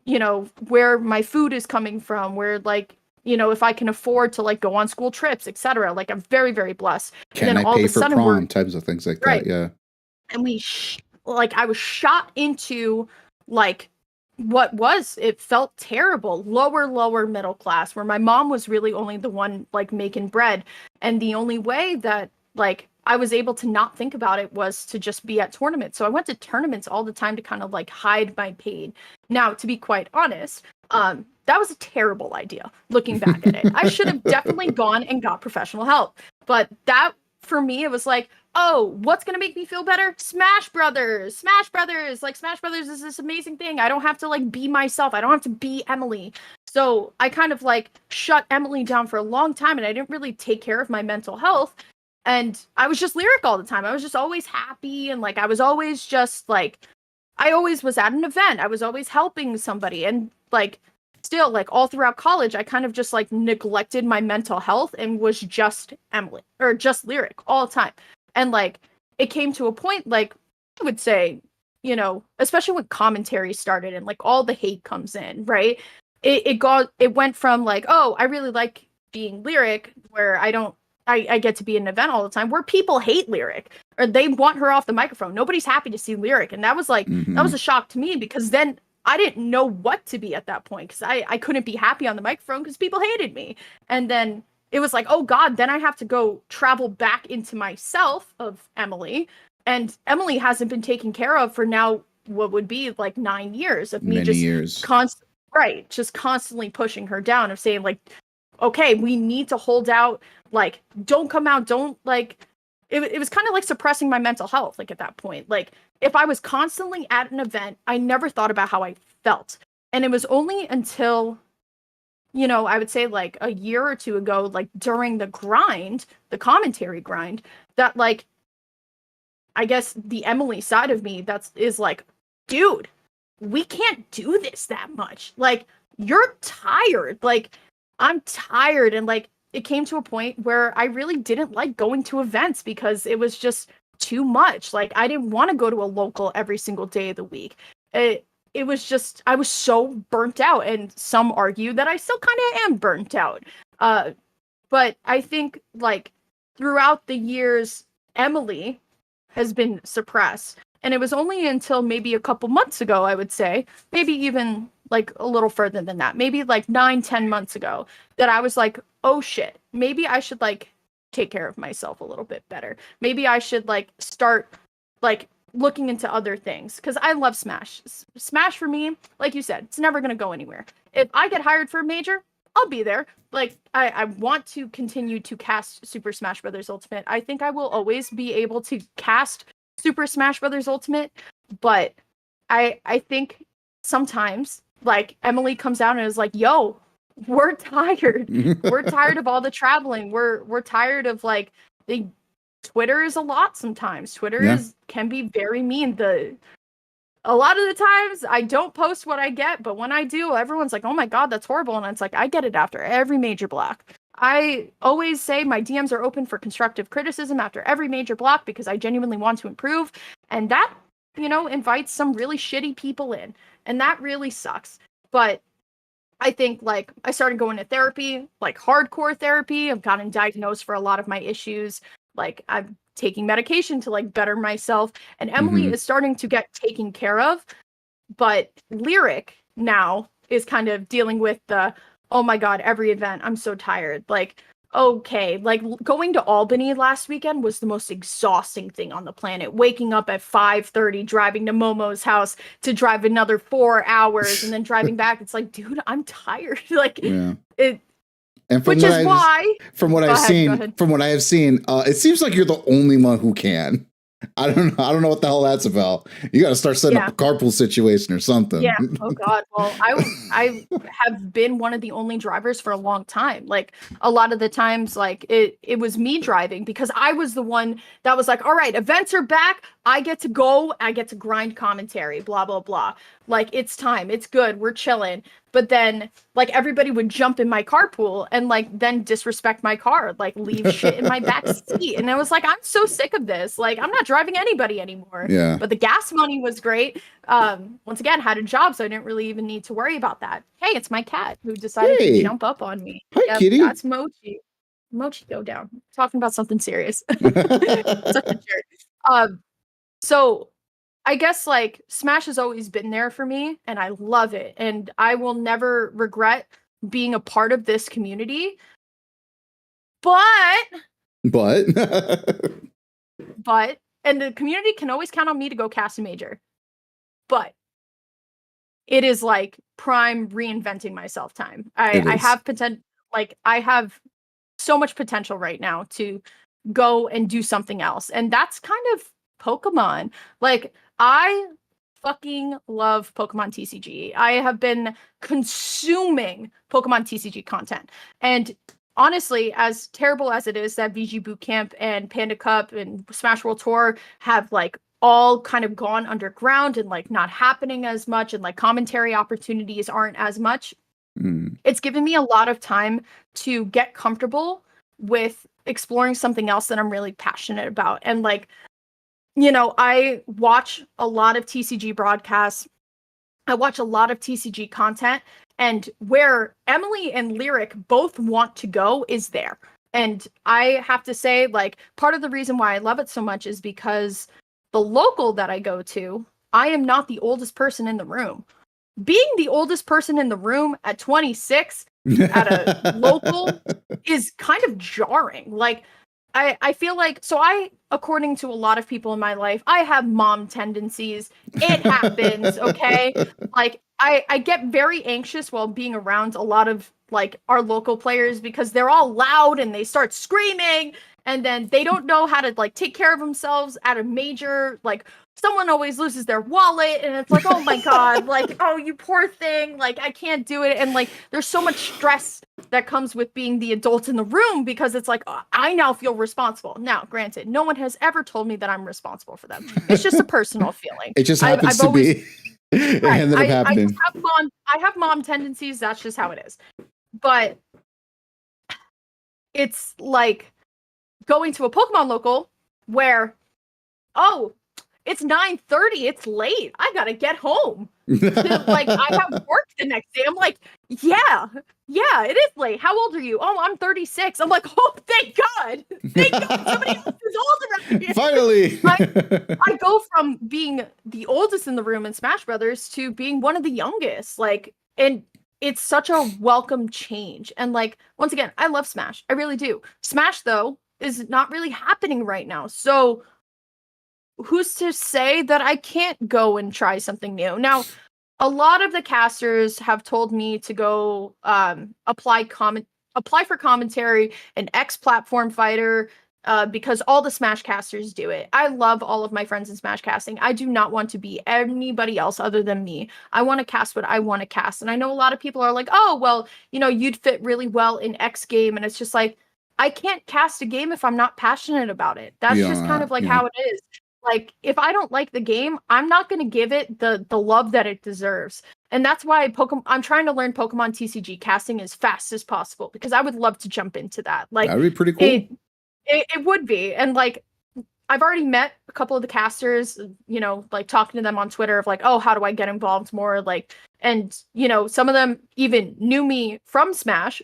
you know, where my food is coming from, where like, you know, if I can afford to like go on school trips, etc. Like I'm very, very blessed. And Can then I all of pay a for sudden we're prom? Types of things like right that. Yeah. and like I was shot into like what was it felt terrible lower middle class where my mom was really only the one like making bread and the only way that like I was able to not think about it was to just be at tournaments. So I went to tournaments all the time to kind of like hide my pain. Now, to be quite honest, That was a terrible idea looking back at it. I should have definitely gone and got professional help. But that, for me, it was like, oh, what's going to make me feel better? Smash Brothers. Smash Brothers. Like, Smash Brothers is this amazing thing. I don't have to, like, be myself. I don't have to be Emily. So I kind of, like, shut Emily down for a long time, and I didn't really take care of my mental health. And I was just lyric all the time. I was just always happy, and, like, I was always just, like, I always was at an event. I was always helping somebody. And, like, still, like, all throughout college, I kind of just, like, neglected my mental health and was just Emily, or just lyric all the time. And, like, it came to a point, like, I would say, you know, especially when commentary started and, like, all the hate comes in, right? It went from, like, oh, I really like being lyric, where I get to be in an event all the time, where people hate lyric, or they want her off the microphone. Nobody's happy to see lyric. And that was, like, that was a shock to me, because then I didn't know what to be at that point, because I couldn't be happy on the microphone because people hated me. And then it was like, oh God, then I have to go travel back into myself of Emily. And Emily hasn't been taken care of for now what would be like 9 years of me Many just years. just constantly pushing her down, of saying, like, okay, we need to hold out, like, don't come out, don't, like, it was kind of like suppressing my mental health, like, at that point. Like, if I was constantly at an event, I never thought about how I felt. And it was only until, you know, I would say like a year or two ago, like during the grind, the commentary grind, that, like, I guess the Emily side of me is like, dude, we can't do this that much. Like, you're tired. Like, I'm tired. And, like, it came to a point where I really didn't like going to events, because it was just too much. Like, I didn't want to go to a local every single day of the week. It was just, I was so burnt out. And some argue that I still kind of am burnt out. But I think, like, throughout the years, Emily has been suppressed. And it was only until maybe a couple months ago, I would say, maybe even like a little further than that, maybe like 9, 10 months ago, that I was like, oh shit, maybe I should, like, take care of myself a little bit better. Maybe I should, like, start, like, looking into other things. Because I love Smash. Smash, for me, like you said, it's never going to go anywhere. If I get hired for a major, I'll be there. Like, I want to continue to cast Super Smash Brothers Ultimate. I think I will always be able to cast Super Smash Brothers Ultimate, but I think sometimes, like, Emily comes out and is like, yo, we're tired. We're tired of all the traveling. We're tired of, like, the Twitter is a lot sometimes. Twitter can be very mean. A lot of the times I don't post what I get, but when I do, everyone's like, oh my God, that's horrible. And it's like, I get it after every major block. I always say my DMs are open for constructive criticism after every major block, because I genuinely want to improve. And that, you know, invites some really shitty people in. And that really sucks. But I think, like, I started going to therapy, like hardcore therapy. I've gotten diagnosed for a lot of my issues. Like, I'm taking medication to, like, better myself. And Emily is starting to get taken care of. But Lyric now is kind of dealing with the, oh my God, every event, I'm so tired. Like, okay, like, going to Albany last weekend was the most exhausting thing on the planet. Waking up at 5:30, driving to Momo's house to drive another 4 hours, and then driving back. It's like, dude, I'm tired. Like, it. And Which is why, from what I've seen, it seems like you're the only one who can. I don't know. I don't know what the hell that's about. You got to start setting up a carpool situation or something. Yeah. Oh God. Well, I have been one of the only drivers for a long time. Like, a lot of the times, like, it was me driving, because I was the one that was like, all right, events are back. I get to go. I get to grind commentary. Blah blah blah. Like, it's time. It's good. We're chilling. But then, like, everybody would jump in my carpool and, like, then disrespect my car, like, leave shit in my back seat. And I was like, I'm so sick of this. Like, I'm not driving anybody anymore. Yeah. But the gas money was great. Once again, had a job, so I didn't really even need to worry about that. Hey, it's my cat who decided to jump up on me. Hi, kitty. That's Mochi. Mochi, go down. Talking about something serious. Such a jerk. So I guess, like, Smash has always been there for me, and I love it. And I will never regret being a part of this community. But, and the community can always count on me to go cast a major. But it is like prime reinventing myself time. It I is. have potential, like I have so much potential right now to go and do something else. And that's kind of Pokemon. Like I fucking love Pokemon TCG. I have been consuming Pokemon TCG content. And honestly, as terrible as it is that VG Bootcamp and Panda Cup and Smash World Tour have like all kind of gone underground and like not happening as much and like commentary opportunities aren't as much, it's given me a lot of time to get comfortable with exploring something else that I'm really passionate about. And like, you know, I watch a lot of TCG broadcasts. I watch a lot of TCG content, and where Emily and Lyric both want to go is there. And I have to say, like, part of the reason why I love it so much is because the local that I go to, I am not the oldest person in the room. Being the oldest person in the room at 26 at a local is kind of jarring. Like, I feel like, so I, according to a lot of people in my life, I have mom tendencies. It happens, okay? Like, I get very anxious while being around a lot of like our local players because they're all loud and they start screaming and then they don't know how to like take care of themselves at a major, like someone always loses their wallet and it's like, oh my god, like, oh you poor thing, like I can't do it. And like there's so much stress that comes with being the adult in the room because it's like, I now feel responsible. Now, granted, no one has ever told me that I'm responsible for them. It's just a personal feeling. It just happens I've to always, be. It right, ended up I just happening. have mom tendencies. That's just how it is. But it's like going to a Pokemon local where, oh, it's 9:30, it's late. I gotta get home. Like I have work the next day. I'm like, yeah, it is late. How old are you? Oh, I'm 36. I'm like, oh, thank God. Thank God somebody else is old around here. Finally. I go from being the oldest in the room in Smash Brothers to being one of the youngest. Like, and it's such a welcome change. And like, once again, I love Smash. I really do. Smash, though, is not really happening right now. So who's to say that I can't go and try something new? Now, a lot of the casters have told me to go apply for commentary and X platform fighter because all the Smash casters do it. I love all of my friends in Smash casting. I do not want to be anybody else other than me. I want to cast what I want to cast. And I know a lot of people are like, oh, well, you know, you'd fit really well in X game. And it's just like, I can't cast a game if I'm not passionate about it. That's just kind of like how it is. Like, if I don't like the game, I'm not going to give it the love that it deserves. And that's why I'm trying to learn Pokemon TCG casting as fast as possible because I would love to jump into that. Like, that'd be pretty cool. It would be. And like, I've already met a couple of the casters, you know, like talking to them on Twitter of like, oh, how do I get involved more? Like, and you know, some of them even knew me from Smash,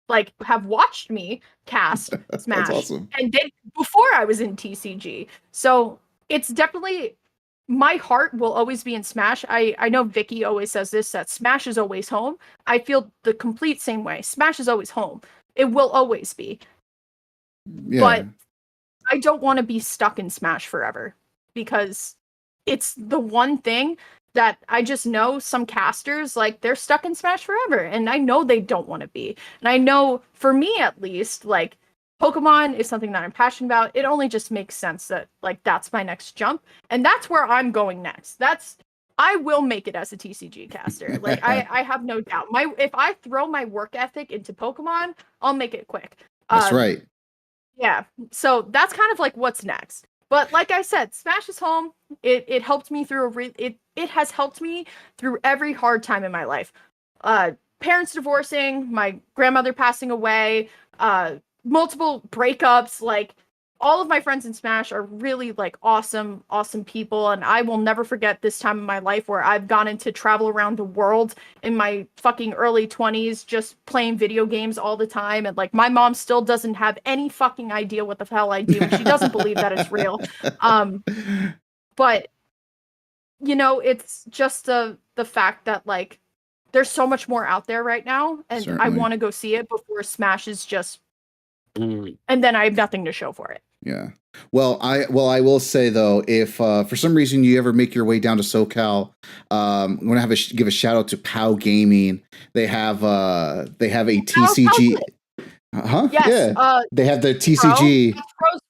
like have watched me cast Smash. That's awesome. And did before I was in TCG. So it's definitely, my heart will always be in Smash. I know Vicky always says this, that Smash is always home. I feel the complete same way. Smash is always home. It will always be. Yeah. But I don't want to be stuck in Smash forever because it's the one thing that I just know some casters, like, they're stuck in Smash forever. And I know they don't want to be. And I know, for me at least, like, Pokemon is something that I'm passionate about. It only just makes sense that, like, that's my next jump. And that's where I'm going next. I will make it as a TCG caster. Like, I have no doubt. If I throw my work ethic into Pokemon, I'll make it quick. That's right. Yeah. So that's kind of like what's next. But like I said, Smash is home. It helped me through it has helped me through every hard time in my life. Parents divorcing, my grandmother passing away, multiple breakups, like all of my friends in Smash are really like awesome people, and I will never forget this time in my life where I've gone into travel around the world in my fucking early 20s just playing video games all the time, and like my mom still doesn't have any fucking idea what the hell I do, and she doesn't believe that it's real. But you know, it's just the fact that like there's so much more out there right now, and I want to go see it before Smash is just and then I have nothing to show for it. Yeah. Well, I will say though, if for some reason you ever make your way down to SoCal, I'm gonna give a shout out to POW Gaming. They have a How's TCG. it? Huh? Yes, Yeah. They have the Pro? TCG. That's Pro's,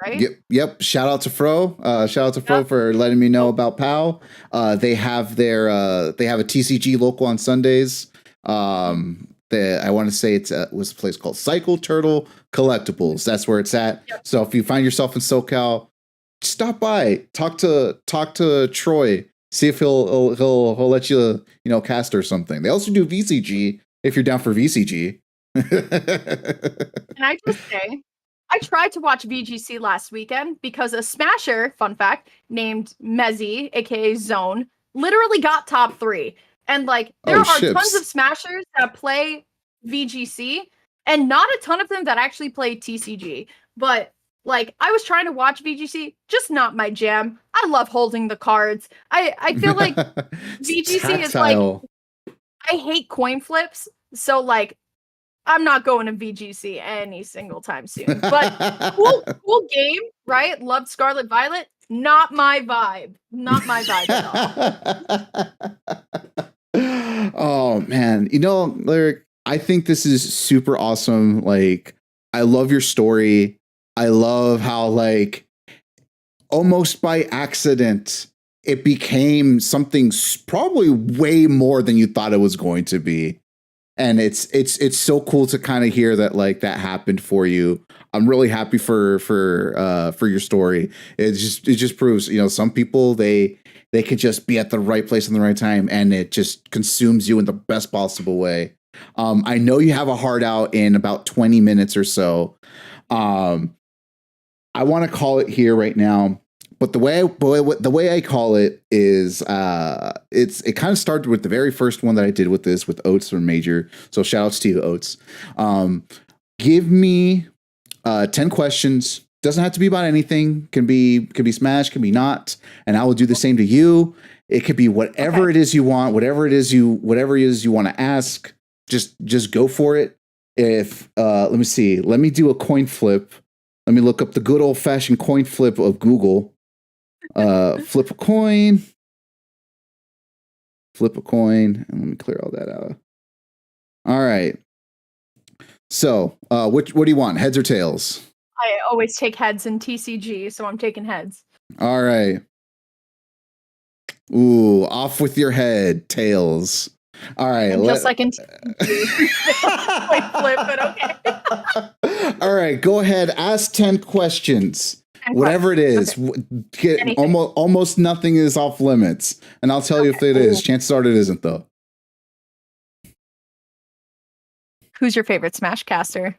right? Yep. Shout out to Fro. Shout out to Fro Yep. for letting me know Nope. about POW. They have a TCG local on Sundays. I want to say it's was a place called Cycle Turtle Collectibles. That's where it's at. Yep. So if you find yourself in SoCal, stop by, talk to Troy, see if he'll let you cast or something. They also do VCG if you're down for VCG. Can I just say, I tried to watch VGC last weekend because a smasher, fun fact, named Mezzy, aka Zone, literally got top 3. And like there Oh, are tons ships. of smashers that play VGC and not a ton of them that actually play TCG. But like I was trying to watch VGC, just not my jam. I love holding the cards. I feel like VGC is like, Tactile. I hate coin flips. So like I'm not going to VGC any single time soon. But cool game, right? Loved Scarlet Violet. Not my vibe. Not my vibe at all. Oh man, Lyric, I think this is super awesome. Like, I love your story. I love how like almost by accident it became something probably way more than you thought it was going to be. And it's so cool to kind of hear that like that happened for you. I'm really happy for your story. It just proves, some people they could just be at the right place in the right time, and it just consumes you in the best possible way. I know you have a hard out in about 20 minutes or so. I want to call it here right now. But the way I call it is it kind of started with the very first one that I did with this with Oates from Major. So shout outs to you, Oates. Give me 10 questions. Doesn't have to be about anything. Can be Smash, can be not. And I will do the same to you. It could be whatever it is you want, whatever it is you want to ask. Just go for it. If let me see. Let me do a coin flip. Let me look up the good old fashioned coin flip of Google. Flip a coin, and let me clear all that out. All right. So, what do you want? Heads or tails? I always take heads in TCG, so I'm taking heads. All right. Ooh, off with your head, tails. All right. And just like in TCG. Flip, but okay. All right, go ahead. Ask 10 questions. Whatever it is, okay. Almost nothing is off limits, and I'll tell you if it is. Chances are it isn't, though. Who's your favorite Smash caster?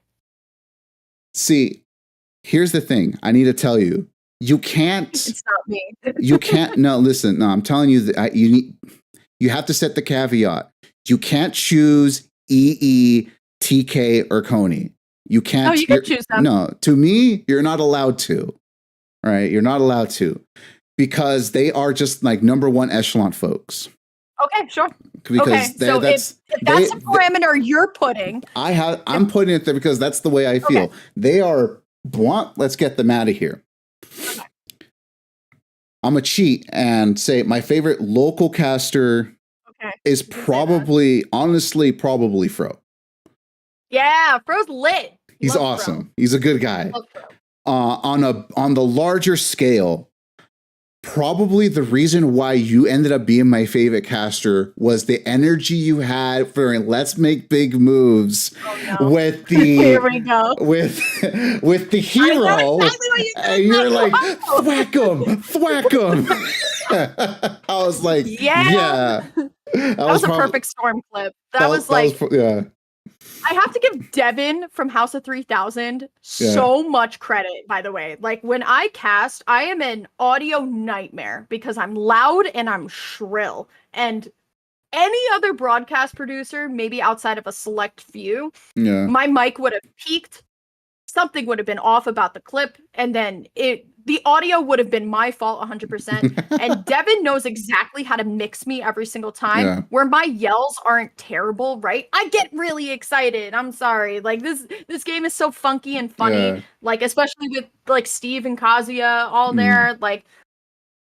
See, here's the thing. I need to tell you. You can't. It's not me. You can't. No, listen. No, I'm telling you that you have to set the caveat. You can't choose EE, TK, or Coney. You can't. Oh, you can choose them. No, to me, you're not allowed to. All right, you're not allowed to, because they are just like number one echelon folks. Okay, sure. Because so if that's the parameter you're putting, I'm putting it there because that's the way I feel. Okay. They are blunt. Let's get them out of here. Okay. I'm a cheat and say my favorite local caster is probably Fro. Yeah, Fro's lit. He's awesome. Fro. He's a good guy. On the larger scale, probably the reason why you ended up being my favorite caster was the energy you had for Let's Make Big Moves with the Here we go. with the hero. And you're like, thwack him. I was like, yeah. That was a perfect storm clip. That was like, yeah. I have to give Devin from House of 3000 so much credit, by the way. Like, when I cast, I am an audio nightmare because I'm loud and I'm shrill. And any other broadcast producer, maybe outside of a select few, my mic would have peaked. Something would have been off about the clip. And then the audio would have been my fault 100%. And Devin knows exactly how to mix me every single time. Yeah. Where my yells aren't terrible, right? I get really excited. I'm sorry. Like this game is so funky and funny. Yeah. Like especially with like Steve and Kazuya all there. Like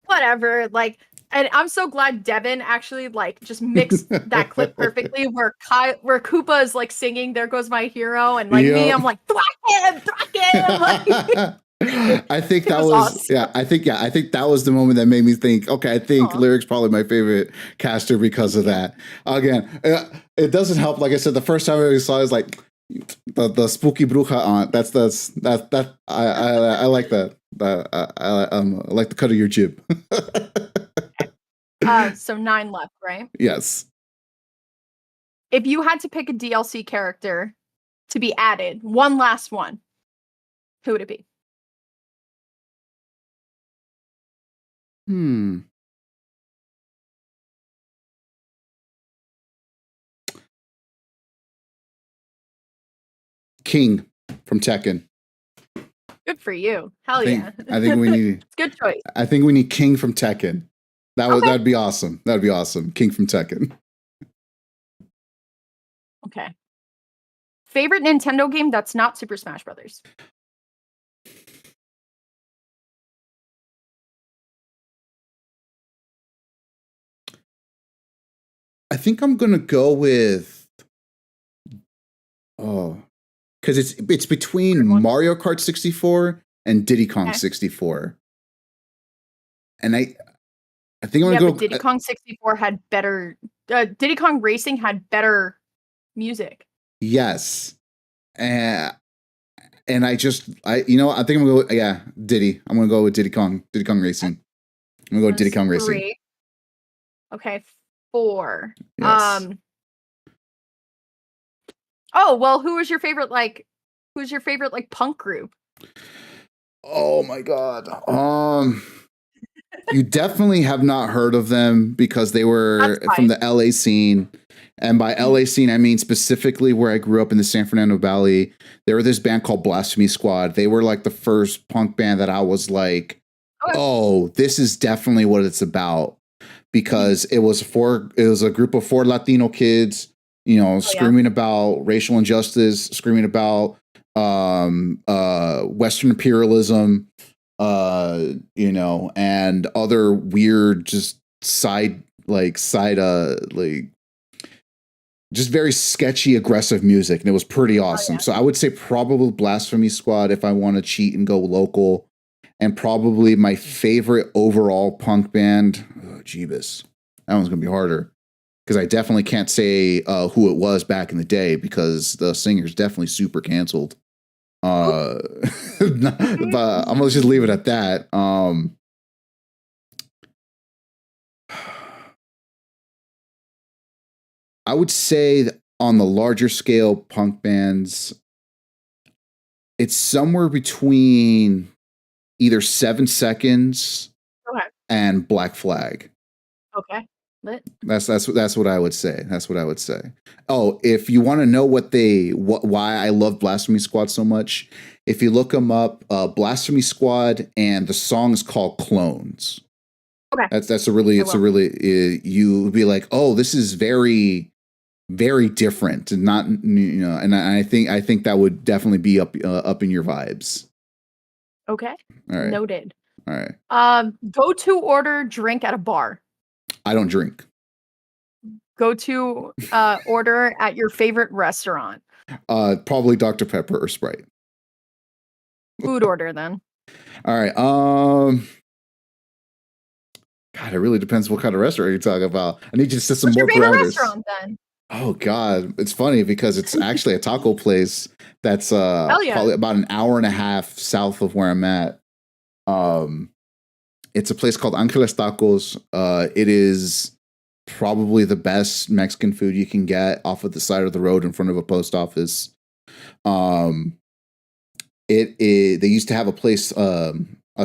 whatever. Like, and I'm so glad Devin actually like just mixed that clip perfectly where Koopa is like singing "There Goes My Hero" and like me, I'm like thwack him. Like, I think that was awesome. I think that was the moment that made me think, okay, I think Lyric's probably my favorite caster because of that. Again, it doesn't help. Like I said, the first time I saw it, I was like the spooky bruja aunt. That I like that. I like the cut of your jib. So 9 left, right? Yes. If you had to pick a DLC character to be added, one last one, who would it be? King from Tekken. Good for you. Hell yeah. I think we need it's a good choice. I think we need King from Tekken. That'd be awesome. That'd be awesome. King from Tekken. Okay. Favorite Nintendo game that's not Super Smash Brothers? I think I'm gonna go with because it's between Mario Kart 64 and Diddy Kong 64, and I think I'm gonna go. But Diddy Kong 64 had better. Diddy Kong Racing had better music. Yes, and I think I'm gonna go. Diddy. I'm gonna go with Diddy Kong Racing. I'm gonna go with Diddy Kong Racing. Okay, 4. Yes. Oh, well, who's your favorite punk group? Oh my god. You definitely have not heard of them because they were from the LA scene. And by LA scene, I mean specifically where I grew up in the San Fernando Valley. There were this band called Blasphemy Squad. They were like the first punk band that I was like, oh, this is definitely what it's about. Because it was a group of 4 Latino kids, screaming about racial injustice, screaming about Western imperialism, and other weird just just very sketchy, aggressive music. And it was pretty awesome. So I would say probably Blasphemy Squad if I want to cheat and go local. And probably my favorite overall punk band, Jeebus. That one's going to be harder. Because I definitely can't say who it was back in the day because the singer's definitely super canceled. But I'm going to just leave it at that. I would say that on the larger scale punk bands, it's somewhere between either 7 Seconds and Black Flag. Okay. Lit. That's what I would say. That's what I would say. Oh, if you want to know why I love Blasphemy Squad so much, if you look them up, Blasphemy Squad, and the song is called Clones. Okay. You would be like, oh, this is very, very different, and not and I think that would definitely be up in your vibes. Okay. All right. Noted. All right. Go to order drink at a bar. I don't drink. Go to order at your favorite restaurant. Probably Dr. Pepper or Sprite. Food order then. All right. God, it really depends what kind of restaurant you're talking about. I need you to set some more parameters. Restaurant then? Oh God, it's funny because it's actually a taco place that's probably about an hour and a half south of where I'm at. It's a place called Angeles Tacos. It is probably the best Mexican food you can get off of the side of the road in front of a post office. They used to have a place, a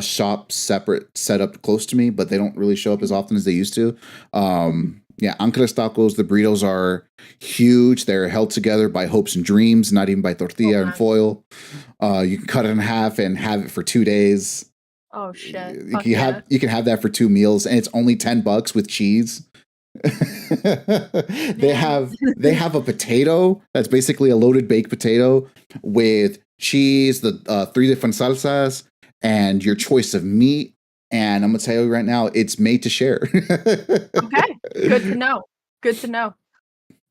shop set up close to me, but they don't really show up as often as they used to. Angeles Tacos, the burritos are huge. They're held together by hopes and dreams, not even by tortilla and foil. You can cut it in half and have it for 2 days. Oh shit. You Fuck can yeah. have that for 2 meals, and it's only $10 with cheese. Man. They have a potato that's basically a loaded baked potato with cheese, the three different salsas, and your choice of meat. And I'm gonna tell you right now, it's made to share. Okay. Good to know. Good to know.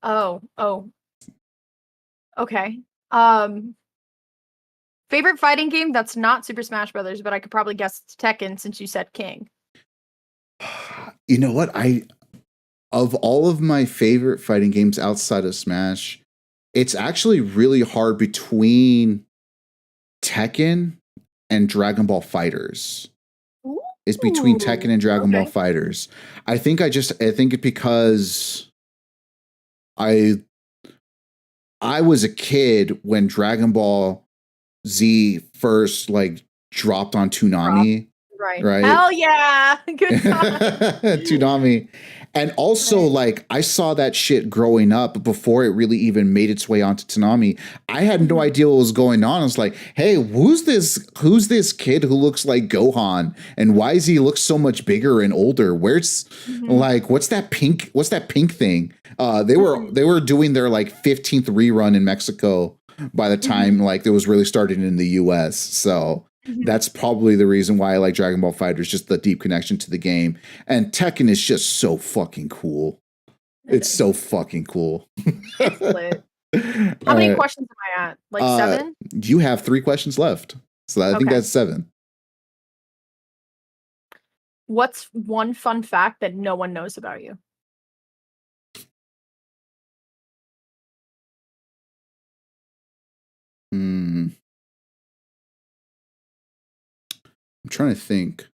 Oh. Okay. Um, Favorite fighting game that's not Super Smash Brothers, but I could probably guess it's Tekken since you said King. You know what? Of all of my favorite fighting games outside of Smash, it's actually really hard between Tekken and Dragon Ball Fighters. It's between Tekken Ooh, and Dragon Ball okay. Fighters. I think it because I I was a kid when Dragon Ball Z first like dropped on Drop. Toonami, Right. right? Hell yeah. Good time. Toonami. And also, Right. like, I saw that shit growing up before it really even made its way onto Toonami. I had no Mhm. idea what was going on. I was like, hey, who's this kid who looks like Gohan? And why does he look so much bigger and older? Where's Mhm. like what's that pink thing? Mhm. They were doing their like 15th rerun in Mexico by the time Mhm. like it was really starting in the US. So Mhm. that's probably the reason why I like Dragon Ball Fighters, just the deep connection to the game. And Tekken is just so fucking cool. It It's is. so fucking cool. It's lit. How All many right. questions am I at? Like Uh, 7? you have 3 questions left. So I think Okay. that's 7. What's one fun fact that no one knows about you? Hmm. I'm trying to think.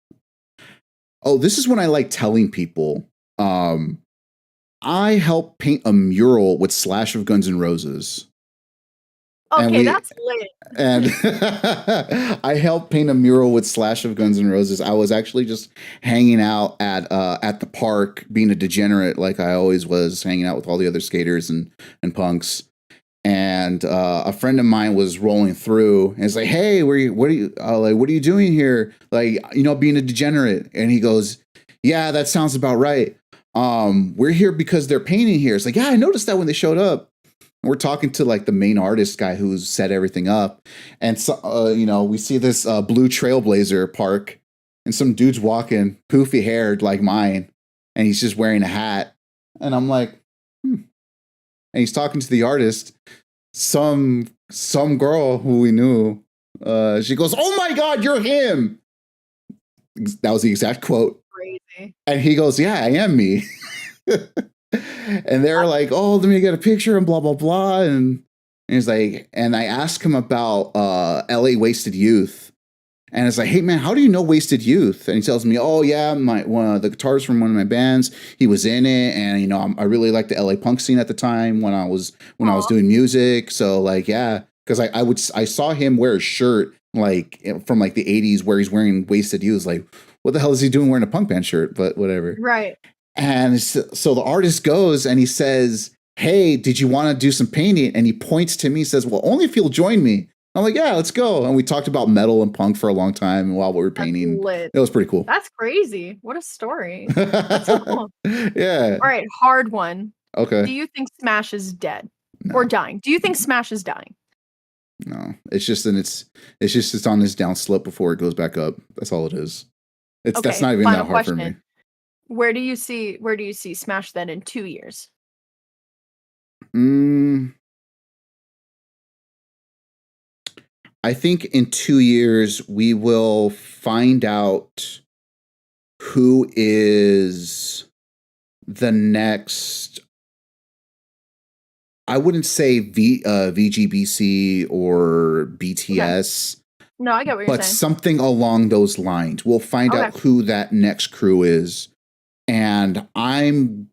Oh, this is when I like telling people. Um, I helped paint a mural with Slash of Guns N' Roses. And Okay, we that's lit. and I helped paint a mural with Slash of Guns N' Roses. I was actually just hanging out at the park, being a degenerate like I always was, hanging out with all the other skaters and punks. And a friend of mine was rolling through, and it's like, "Hey, what are you doing here? Like, being a degenerate." And he goes, "Yeah, that sounds about right. We're here because they're painting here." It's like, "Yeah, I noticed that when they showed up." We're talking to like the main artist guy who's set everything up, and so we see this blue Trailblazer park, and some dude's walking, poofy haired like mine, and he's just wearing a hat, and I'm like, hmm. And he's talking to the artist, some girl who we knew. She goes, "Oh my god, you're him!" That was the exact quote, Crazy. and he goes, "Yeah, I am me." And they're That's like, "Oh, let me get a picture," and blah blah blah. And he's like, and I asked him about LA Wasted Youth. And it's like, "Hey man, how do you know Wasted Youth?" And he tells me, "Oh yeah, one of the guitarist from one of my bands, he was in it, and I really liked the LA punk scene at the time when I was aw. doing music. So like, yeah, because I saw him wear a shirt like from like the '80s where he's wearing Wasted Youth. Like, what the hell is he doing wearing a punk band shirt? But whatever." Right. And so the artist goes and he says, "Hey, did you want to do some painting?" And he points to me, says, "Well, only if you'll join me." I'm like, "Yeah, let's go." And we talked about metal and punk for a long time while we were That's painting. lit. It was pretty cool. That's crazy. What a story. That's so cool. Yeah. Alright, hard one. Do Okay. you think Smash is dead or No. dying? Do you think Smash is dying? No. It's on this down slope before it goes back up. That's all it is. That's Okay, not even final that hard for me. question. Where do you see Smash then in 2 years? Mm, I think in 2 years we will find out who is the next. I wouldn't say VGBC or Okay. BTS, No, I get what you're but saying. something along those lines. We'll find Okay. out who that next crew is, and I'm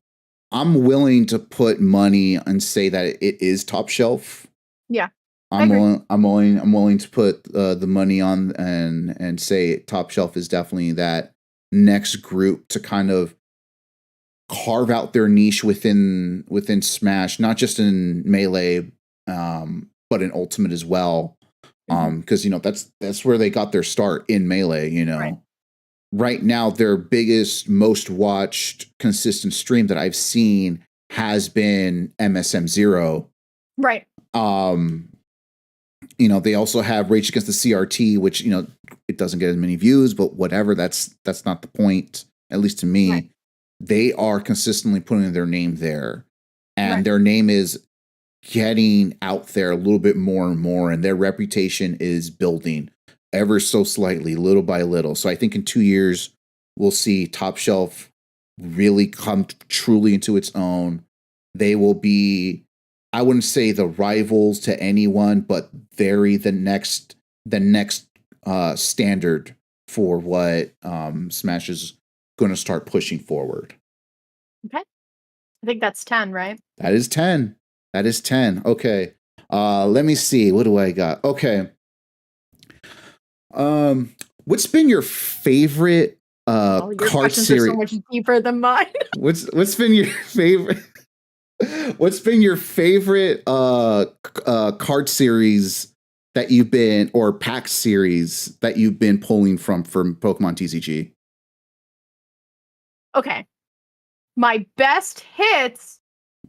willing to put money and say that it is Top Shelf. Yeah, I agree. I'm willing to put the money on and say Top Shelf is definitely that next group to kind of carve out their niche within Smash, not just in Melee, but in Ultimate as well. Mhm. Because that's where they got their start in Melee. Right. Right now their biggest, most watched, consistent stream that I've seen has been MSM0. Right. They also have Rage Against the CRT, which it doesn't get as many views, but whatever. That's not the point, at least to Right. me. They are consistently putting their name there, and Right. their name is getting out there a little bit more and more, and their reputation is building ever so slightly, little by little. So I think in 2 years we'll see Top Shelf really come truly into its own. They will be, I wouldn't say the rivals to anyone, but very the next standard for what Smash is going to start pushing forward. Okay. I think that's 10, right? That is 10. That is 10. Okay. Let me see. What do I got? Okay. What's been your favorite Oh, your card questions are so series? much deeper than mine. What's been your favorite What's been your favorite card series that you've been, or pack series that you've been pulling from Pokemon TCG? Okay. My best hits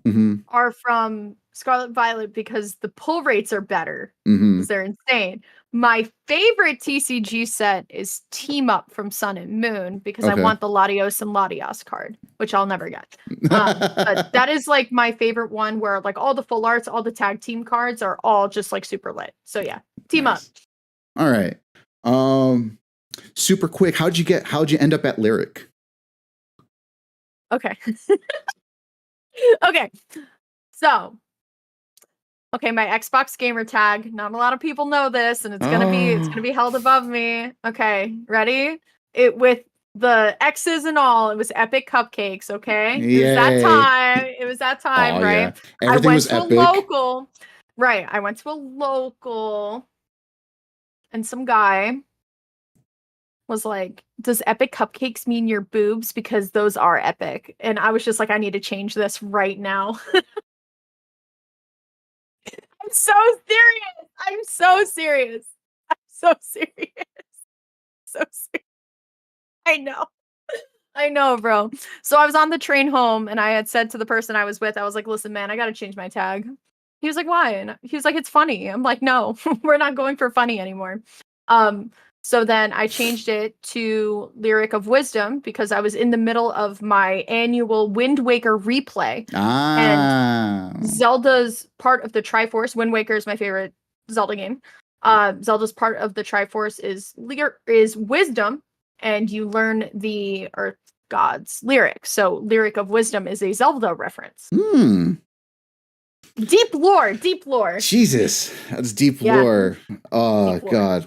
Mm-hmm. are from Scarlet Violet because the pull rates are better Mm-hmm. because they're insane. My favorite TCG set is Team Up from Sun and Moon because I Okay. want the Latios and Latias card, which I'll never get. But that is like my favorite one where like all the full arts, all the tag team cards are all just like super lit. So yeah, Team Up. Nice. All right. Super quick. How'd you end up at Lyric? Okay. Okay. So, okay, my Xbox gamer tag. Not a lot of people know this, and it's gonna be held above me. Okay, ready? It with the X's and all. It was Epic Cupcakes. Okay, it was that Yay. time. It was that time, Oh yeah. right? I Everything went was to a epic. local. Right, I went to a local, and some guy was like, "Does Epic Cupcakes mean your boobs? Because those are epic." And I was just like, "I need to change this right now." I'm so serious. I'm so serious. I'm so serious. So serious. I know. I know, bro. So I was on the train home and I had said to the person I was with, I was like, listen, man, I got to change my tag. He was like, why? And he was like, it's funny. I'm like, no, we're not going for funny anymore. Um, so then I changed it to Lyric of Wisdom because I was in the middle of my annual Wind Waker replay. And Zelda's part of the Triforce. Wind Waker is my favorite Zelda game. Zelda's part of the Triforce is wisdom, and you learn the Earth God's lyric. So, Lyric of Wisdom is a Zelda reference. Deep lore, deep lore. Jesus, that's deep Yeah. lore. Oh Deep lore. God,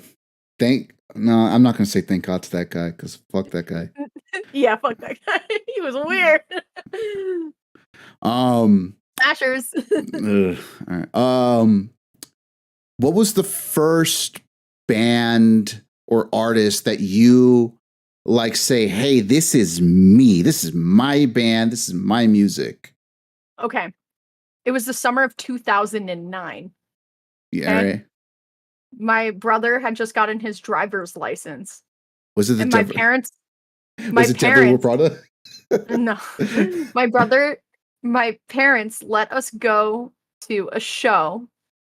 no, I'm not gonna say thank God to that guy because fuck that guy. Yeah, fuck that guy. He was weird. Smashers. All right. What was the first band or artist that you like say, hey, this is me, this is my band, this is my music? Okay. It was the summer of 2009. Yeah, Okay? right. My brother had just gotten his driver's license. Was it the And was it Deborah Prada? No. My parents let us go to a show,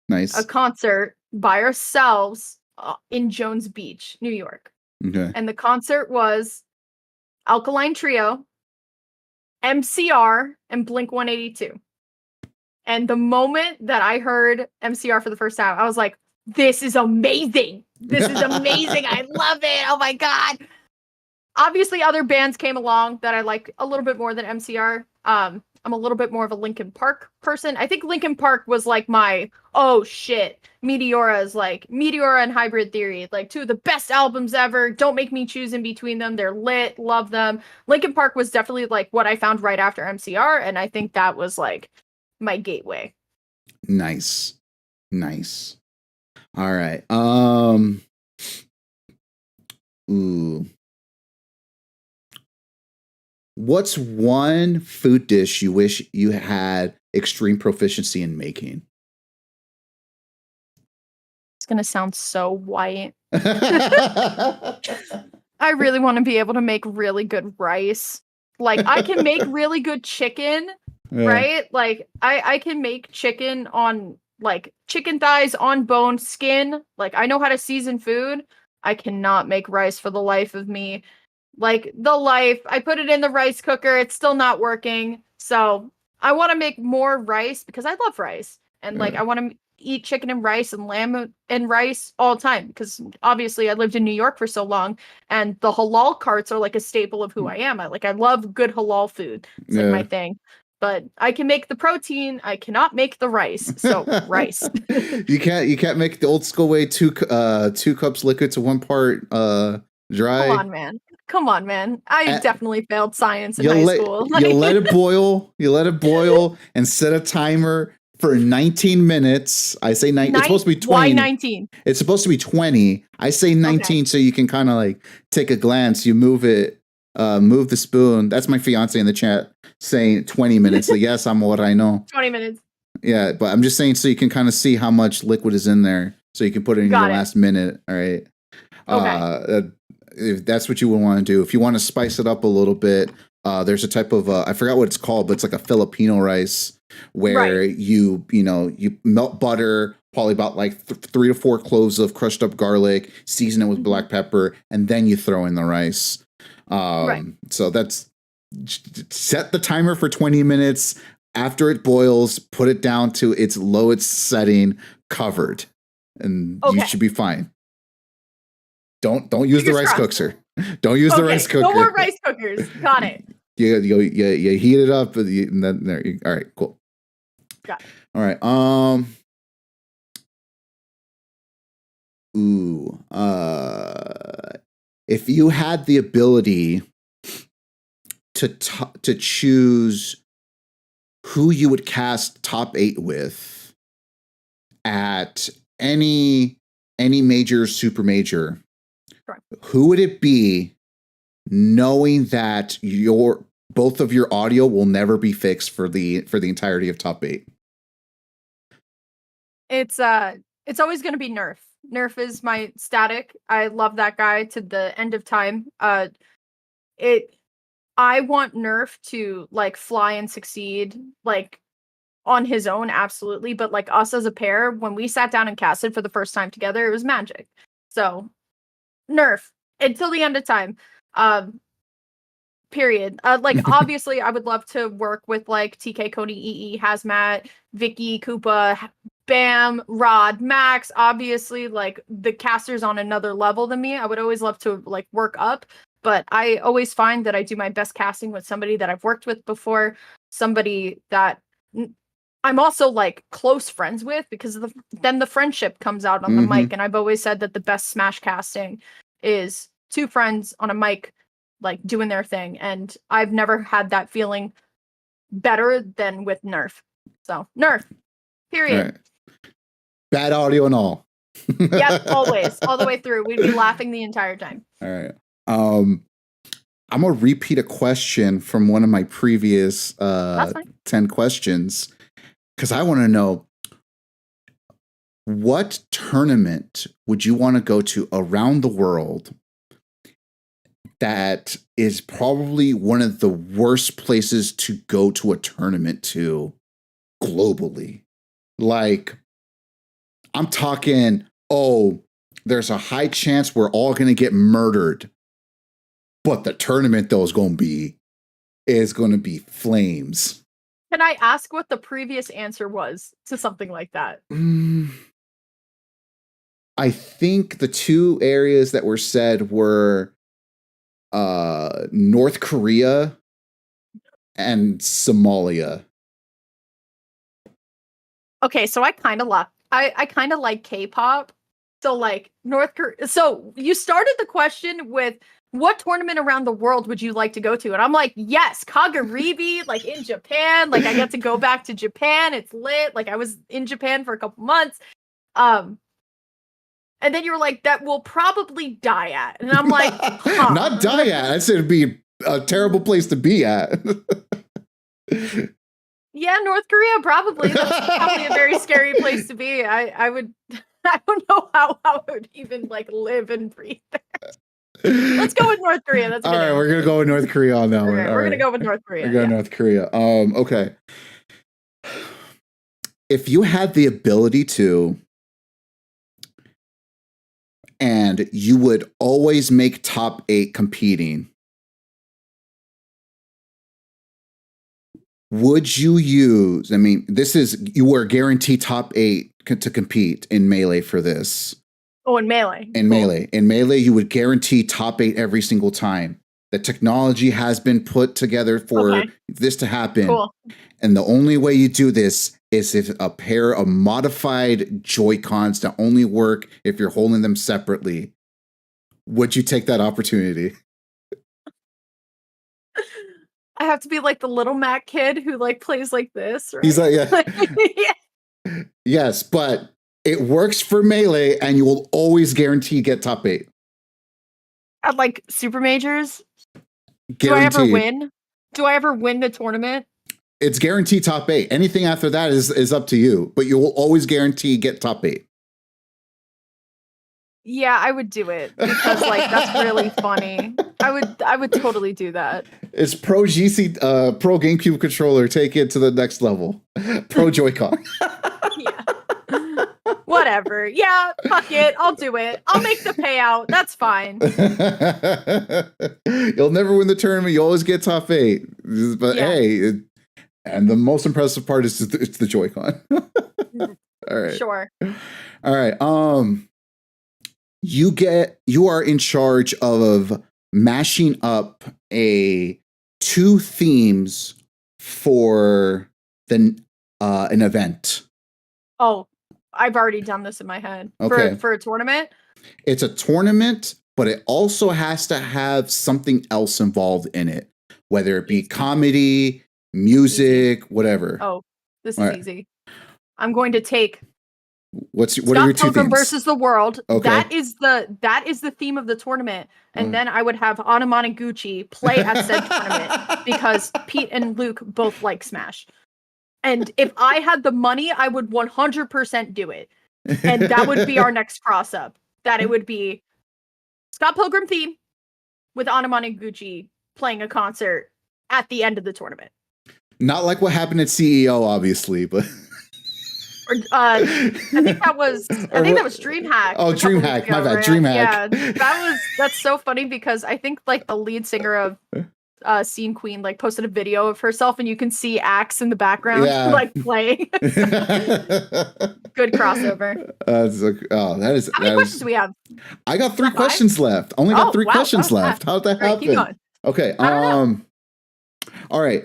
Nice. a concert by ourselves in Jones Beach, New York. Okay. And the concert was Alkaline Trio, MCR, and Blink 182. And the moment that I heard MCR for the first time, I was like, this is amazing. This is amazing. I love it. Oh my God. Obviously, other bands came along that I like a little bit more than MCR. I'm a little bit more of a Linkin Park person. I think Linkin Park was like my, oh shit, Meteora and Hybrid Theory, like two of the best albums ever. Don't make me choose in between them. They're lit, love them. Linkin Park was definitely like what I found right after MCR, and I think that was like my gateway. Nice. All right. Ooh. What's one food dish you wish you had extreme proficiency in making? gonna sound so white. I really want to be able to make really good rice. Like I can make really good chicken, right? Like I can make chicken on like chicken thighs on bone skin. Like I know how to season food. I cannot make rice for the life of me. Like the life, I put it in the rice cooker, it's still not working. So I want to make more rice because I love rice. And like I want to eat chicken and rice and lamb and rice all the time because obviously I lived in New York for so long and the halal carts are like a staple of who I am. I love good halal food. It's like my thing. But I can make the protein, I cannot make the rice. So rice. You can't make the old school way, two cups liquid to 1 part dry. Come on, man. I definitely failed science in high school. You let it boil. You let it boil and set a timer for 19 minutes. I say 19. It's supposed to be 20. Why 19? It's supposed to be 20. I say 19 so you can kind of like take a glance. You move it, move the spoon. That's my fiance in the chat saying 20 minutes. So yes, I'm what I know. 20 minutes. Yeah, but I'm just saying so you can kind of see how much liquid is in there. So you can put it in your last minute. All right. Okay. If that's what you would want to do. If you want to spice it up a little bit, there's a type of I forgot what it's called, but it's like a Filipino rice where you melt butter, probably about like 3 to 4 cloves of crushed up garlic, season it with black pepper, and then you throw in the rice. So that's set the timer for 20 minutes. After it boils, put it down to its lowest setting, covered, and you should be fine. Don't use the rice cooker. Don't use the rice cooker. No more rice cookers. Got it. You heat it up, and then there. All right, cool. Got it. All right. If you had the ability to choose who you would cast top 8 with at any major, super major, who would it be, knowing that both of your audio will never be fixed for the entirety of top 8? It's always going to be Nerf. Nerf is my static. I love that guy to the end of time. I want Nerf to like fly and succeed like on his own, absolutely. But like us as a pair, when we sat down and casted for the first time together, it was magic. So Nerf until the end of time. Period. Like obviously I would love to work with like TK, Cody, EE, Hazmat, Vicky, Koopa, Bam, Rod, Max. Obviously, like the casters on another level than me. I would always love to like work up. But I always find that I do my best casting with somebody that I've worked with before, somebody that I'm also like close friends with, because then the friendship comes out on the mic. And I've always said that the best Smash casting is 2 friends on a mic, like doing their thing. And I've never had that feeling better than with Nerf. So Nerf, period. Right. Bad audio and all. Yep, always, all the way through. We'd be laughing the entire time. All right. I'm gonna repeat a question from one of my previous 10 questions, because I want to know, what tournament would you want to go to around the world that is probably one of the worst places to go to a tournament to globally? Like, I'm talking, there's a high chance we're all going to get murdered, but the tournament though is going to be flames. Can I ask what the previous answer was to something like that? I think the 2 areas that were said were North Korea and Somalia. Okay, so I kind of like K-pop. So like North Korea. So you started the question with, what tournament around the world would you like to go to? And I'm like, yes, Kagaribi, like in Japan. Like I get to go back to Japan. It's lit. Like I was in Japan for a couple months. And then you were like, that will probably die at. And I'm like, Not die at. I said it'd be a terrible place to be at. Yeah, North Korea, probably. That's probably a very scary place to be. I would I don't know how I would even like live and breathe there. Let's go with North Korea. That's a All good right, we're gonna answer. go with North Korea on that one. Okay, All we're gonna right, go with North we're Korea. going Yeah. North Korea. Okay. If you had the ability to, and you would always make top 8 competing, would you use? I mean, this is you are guaranteed top 8 to compete in Melee for this. Oh, in Melee. In Cool. Melee. In Melee, you would guarantee top 8 every single time. The technology has been put together for this to happen. Cool. And the only way you do this is if a pair of modified Joy-Cons that only work if you're holding them separately. Would you take that opportunity? I have to be like the little Mac kid who like plays like this, right? He's like, yeah. Yeah. Yes, but it works for Melee and you will always guarantee get top 8. At like super majors? Guaranteed. Do I ever win? Do I ever win the tournament? It's guaranteed top 8. Anything after that is up to you, but you will always guarantee get top 8. Yeah, I would do it because like that's really funny. I would totally do that. It's Pro GameCube controller. Take it to the next level. Pro Joy-Con. Yeah. Whatever. Yeah, fuck it. I'll do it. I'll make the payout. That's fine. You'll never win the tournament. You always get top 8. But Yeah. hey, and the most impressive part is it's the Joy-Con. All right. Sure. All right. You are in charge of mashing up 2 themes for an event. Oh, I've already done this in my head. Okay. For a tournament? It's a tournament, but it also has to have something else involved in it, whether it be comedy, music, whatever. Oh, this is easy. I'm going to take what are your 2 Pilgrim themes? versus the World. Okay. That is the theme of the tournament. And then I would have Anamanaguchi play at said tournament because Pete and Luke both like Smash. And if I had the money, I would 100% do it. And that would be our next cross up. That it would be Scott Pilgrim theme with Anamanaguchi playing a concert at the end of the tournament. Not like what happened at CEO, obviously, but I think that was DreamHack. Oh, DreamHack. My bad. Right? DreamHack. Yeah, that's so funny because I think like the lead singer of Scene Queen like posted a video of herself and you can see Axe in the background like playing. Good crossover. That is. How many questions do we have? I got 3 questions left. Only got 3 questions left. How'd that happen? Keep going. Okay. All right.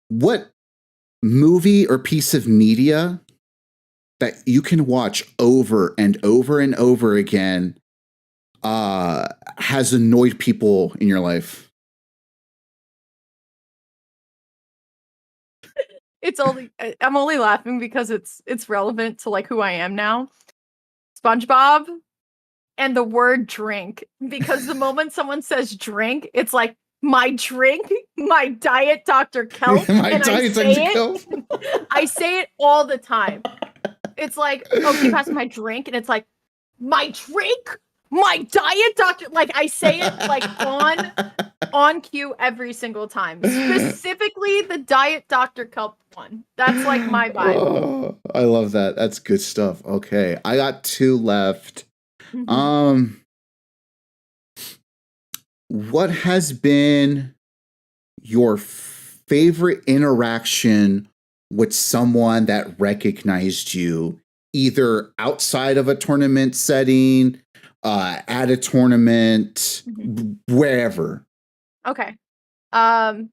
What movie or piece of media that you can watch over and over and over again has annoyed people in your life? I'm only laughing because it's relevant to like who I am now. SpongeBob and the word drink, because the moment someone says drink, it's like my drink, my Diet Dr. Kelp. My Diet Dr. Kelp. I say it all the time. It's like, oh, can you pass me my drink? And it's like, my drink? My Diet Dr. Like, I say it like on cue every single time. Specifically the Diet Dr. Kelp one. That's like my vibe. Oh, I love that. That's good stuff. Okay. I got 2 left. What has been your favorite interaction with someone that recognized you, either outside of a tournament setting, at a tournament, wherever? Okay. I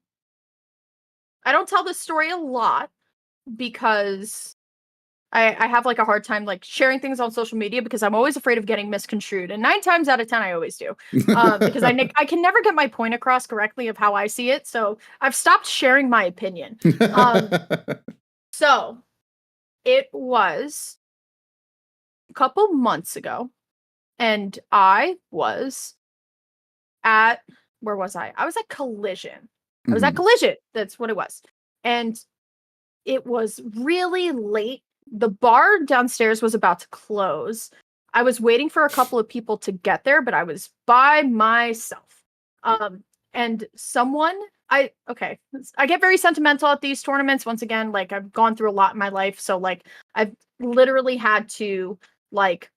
don't tell this story a lot because I have like a hard time like sharing things on social media because I'm always afraid of getting misconstrued. And 9 times out of 10, I always do. Because I can never get my point across correctly of how I see it. So I've stopped sharing my opinion. So it was a couple months ago. And I was at, where was I? I was at Collision. I was at Collision. That's what it was. And it was really late. The bar downstairs was about to close. I was waiting for a couple of people to get there, but I was by myself. And someone I get very sentimental at these tournaments. Once again, like I've gone through a lot in my life, so like I've literally had to like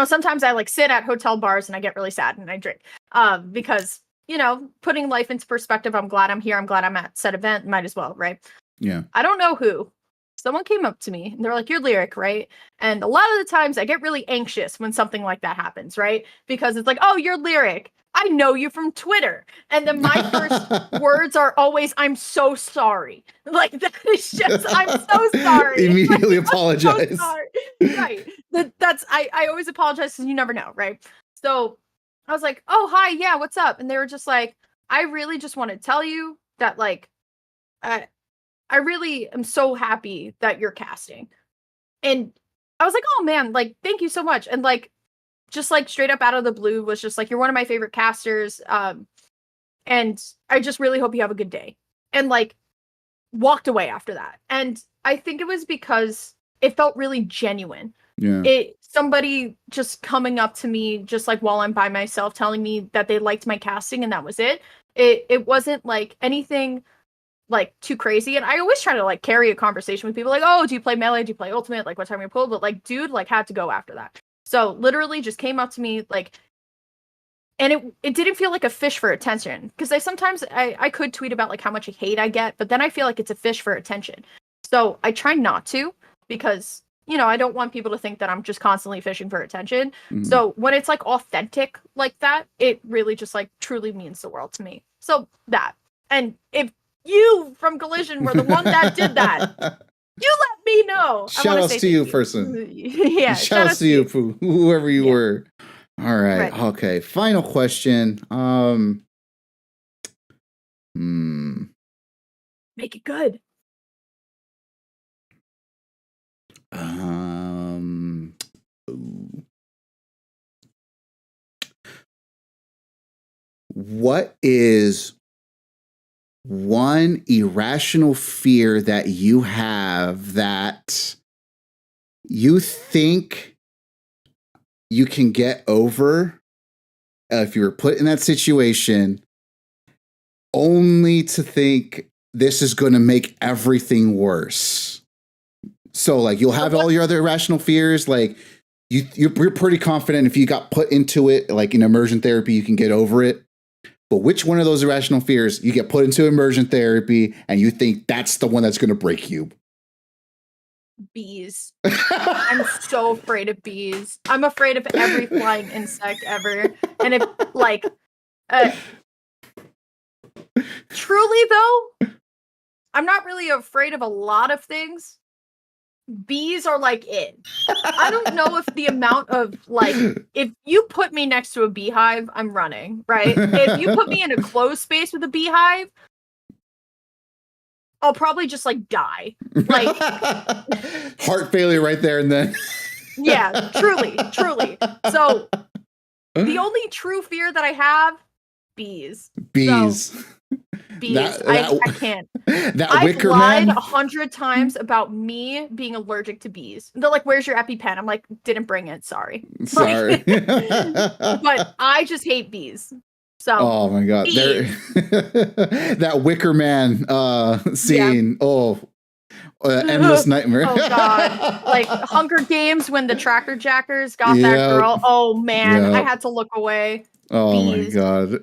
sometimes I like sit at hotel bars and I get really sad and I drink. Because putting life into perspective, I'm glad I'm here. I'm glad I'm at said event. Might as well, right? Yeah. I don't know who. Someone came up to me and they're like, "You're Lyric, right?" And a lot of the times I get really anxious when something like that happens, right? Because it's like, "Oh, you're Lyric. I know you from Twitter." And then my first words are always, "I'm so sorry." Like that is just, "I'm so sorry." Immediately Like, apologize. I'm so sorry. Right. I always apologize because you never know, right? So I was like, "Oh, hi, yeah, what's up?" And they were just like, "I really just want to tell you that like I really am so happy that you're casting." And I was like, "Oh man, like thank you so much." And like just like straight up out of the blue was just like, "You're one of my favorite casters. And I just really hope you have a good day." And like walked away after that. And I think it was because it felt really genuine. Yeah. Somebody just coming up to me just like while I'm by myself telling me that they liked my casting and that was it. It wasn't like anything like too crazy. And I always try to like carry a conversation with people like, "Oh, do you play melee? Do you play ultimate? Like what time you pull?" But like dude like had to go after that. So literally just came up to me like, and it didn't feel like a fish for attention. Because I could tweet about like how much hate I get, but then I feel like it's a fish for attention. So I try not to, because I don't want people to think that I'm just constantly fishing for attention. Mhm. So when it's like authentic like that, it really just like truly means the world to me. So that. And if you from Collision were the one that did that, you let me know. Shout outs to you, person. Yeah. Shout outs to you, Pooh, whoever you were. All right. Right. Okay. Final question. Make it good. What is one irrational fear that you have that you think you can get over if you were put in that situation, only to think this is going to make everything worse? So like you'll have all your other irrational fears, like you're pretty confident if you got put into it, like in immersion therapy, you can get over it. But which one of those irrational fears you get put into immersion therapy and you think that's the one that's going to break you? Bees. I'm so afraid of bees. I'm afraid of every flying insect ever. And if like truly though, I'm not really afraid of a lot of things. Bees are like it. I don't know if the amount of like, if you put me next to a beehive, I'm running, right? If you put me in a closed space with a beehive, I'll probably just like die. Like heart failure right there and then. Yeah, truly. So the only true fear that I have, bees. Bees. So, bees. I can't. That wicker I've lied man 100 times about me being allergic to bees. They're like, "Where's your EpiPen?" I'm like, "Didn't bring it. Sorry." Sorry. But I just hate bees. So. Oh my god! That wicker man scene. Yeah. Oh, endless nightmare. Oh god! Like Hunger Games when the tracker jackers got that girl. Oh man, I had to look away. Oh bees. My god.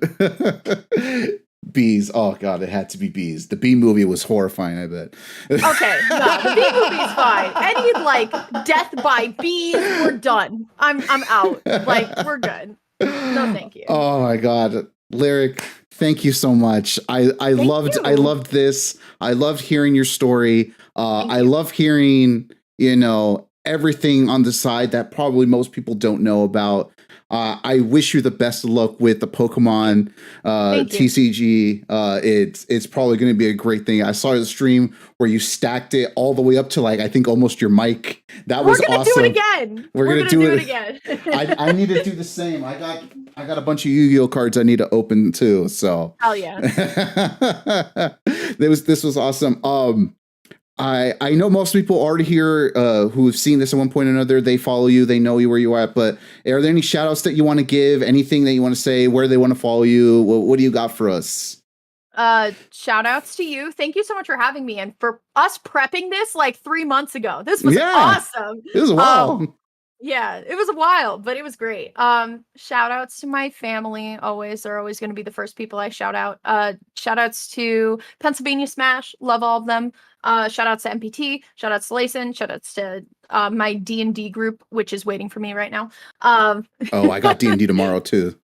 Bees. Oh god, it had to be bees. The bee movie was horrifying, I bet. Okay, no, the bee movie's fine. Any like death by bees, we're done. I'm out. Like we're good. No, thank you. Oh my god. Lyric, thank you so much. I loved this. I loved hearing your story. I love hearing, everything on the side that probably most people don't know about. I wish you the best of luck with the Pokemon TCG. It's probably going to be a great thing. I saw the stream where you stacked it all the way up to like I think almost your mic. That was awesome. We're gonna do it again. We're gonna do it again. I need to do the same. I got a bunch of Yu-Gi-Oh cards I need to open too. So hell yeah. This was awesome. I know most people already here who have seen this at one point or another. They follow you, they know you where you are at. But are there any shout outs that you want to give? Anything that you want to say? Where they want to follow you? What do you got for us? Shout outs to you. Thank you so much for having me and for us prepping this like 3 months ago. This was Yeah, awesome. it was a while. Yeah, it was a while, but it was great. Shout outs to my family. Always, they're always going to be the first people I shout out. Shout outs to Pennsylvania Smash. Love all of them. Shout outs to MPT. Shout outs to Layson. Shout outs to my D&D group, which is waiting for me right now. Oh, I got D&D tomorrow too.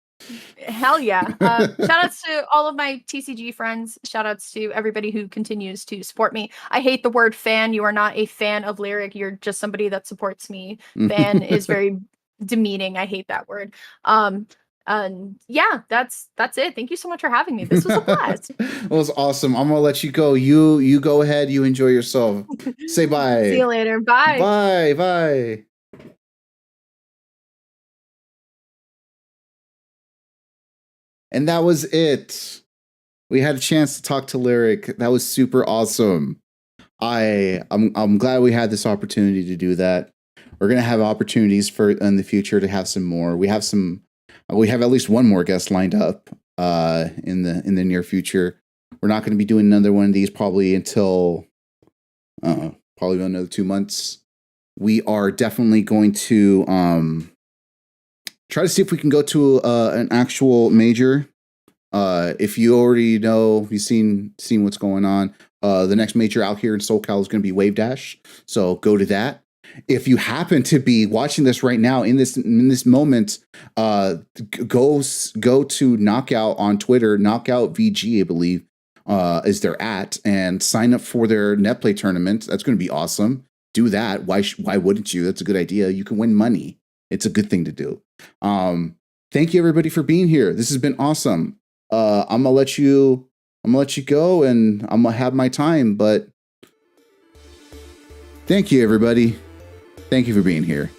Hell yeah. Shout outs to all of my TCG friends. Shout outs to everybody who continues to support me. I hate the word fan. You are not a fan of Lyric. You're just somebody that supports me. Fan is very demeaning. I hate that word. And yeah, that's it. Thank you so much for having me. This was a blast. It was awesome. I'm gonna let you go. You go ahead. You enjoy yourself. Say bye. See you later. Bye. Bye. And that was it. We had a chance to talk to Lyric. That was super awesome. I'm glad we had this opportunity to do that. We're gonna have opportunities for in the future to have some more. We have at least one more guest lined up in the near future. We're not going to be doing another one of these probably until probably another 2 months. We are definitely going to try to see if we can go to an actual major. If you already know, you've seen what's going on. The next major out here in SoCal is going to be Wave Dash, so go to that. If you happen to be watching this right now in this moment, go to Knockout on Twitter, Knockout VG, I believe, is their and sign up for their net play tournament. That's going to be awesome. Do that. Why wouldn't you? That's a good idea. You can win money. It's a good thing to do. Thank you everybody for being here. This has been awesome. I'm gonna let you go, and I'm gonna have my time. But thank you everybody. Thank you for being here.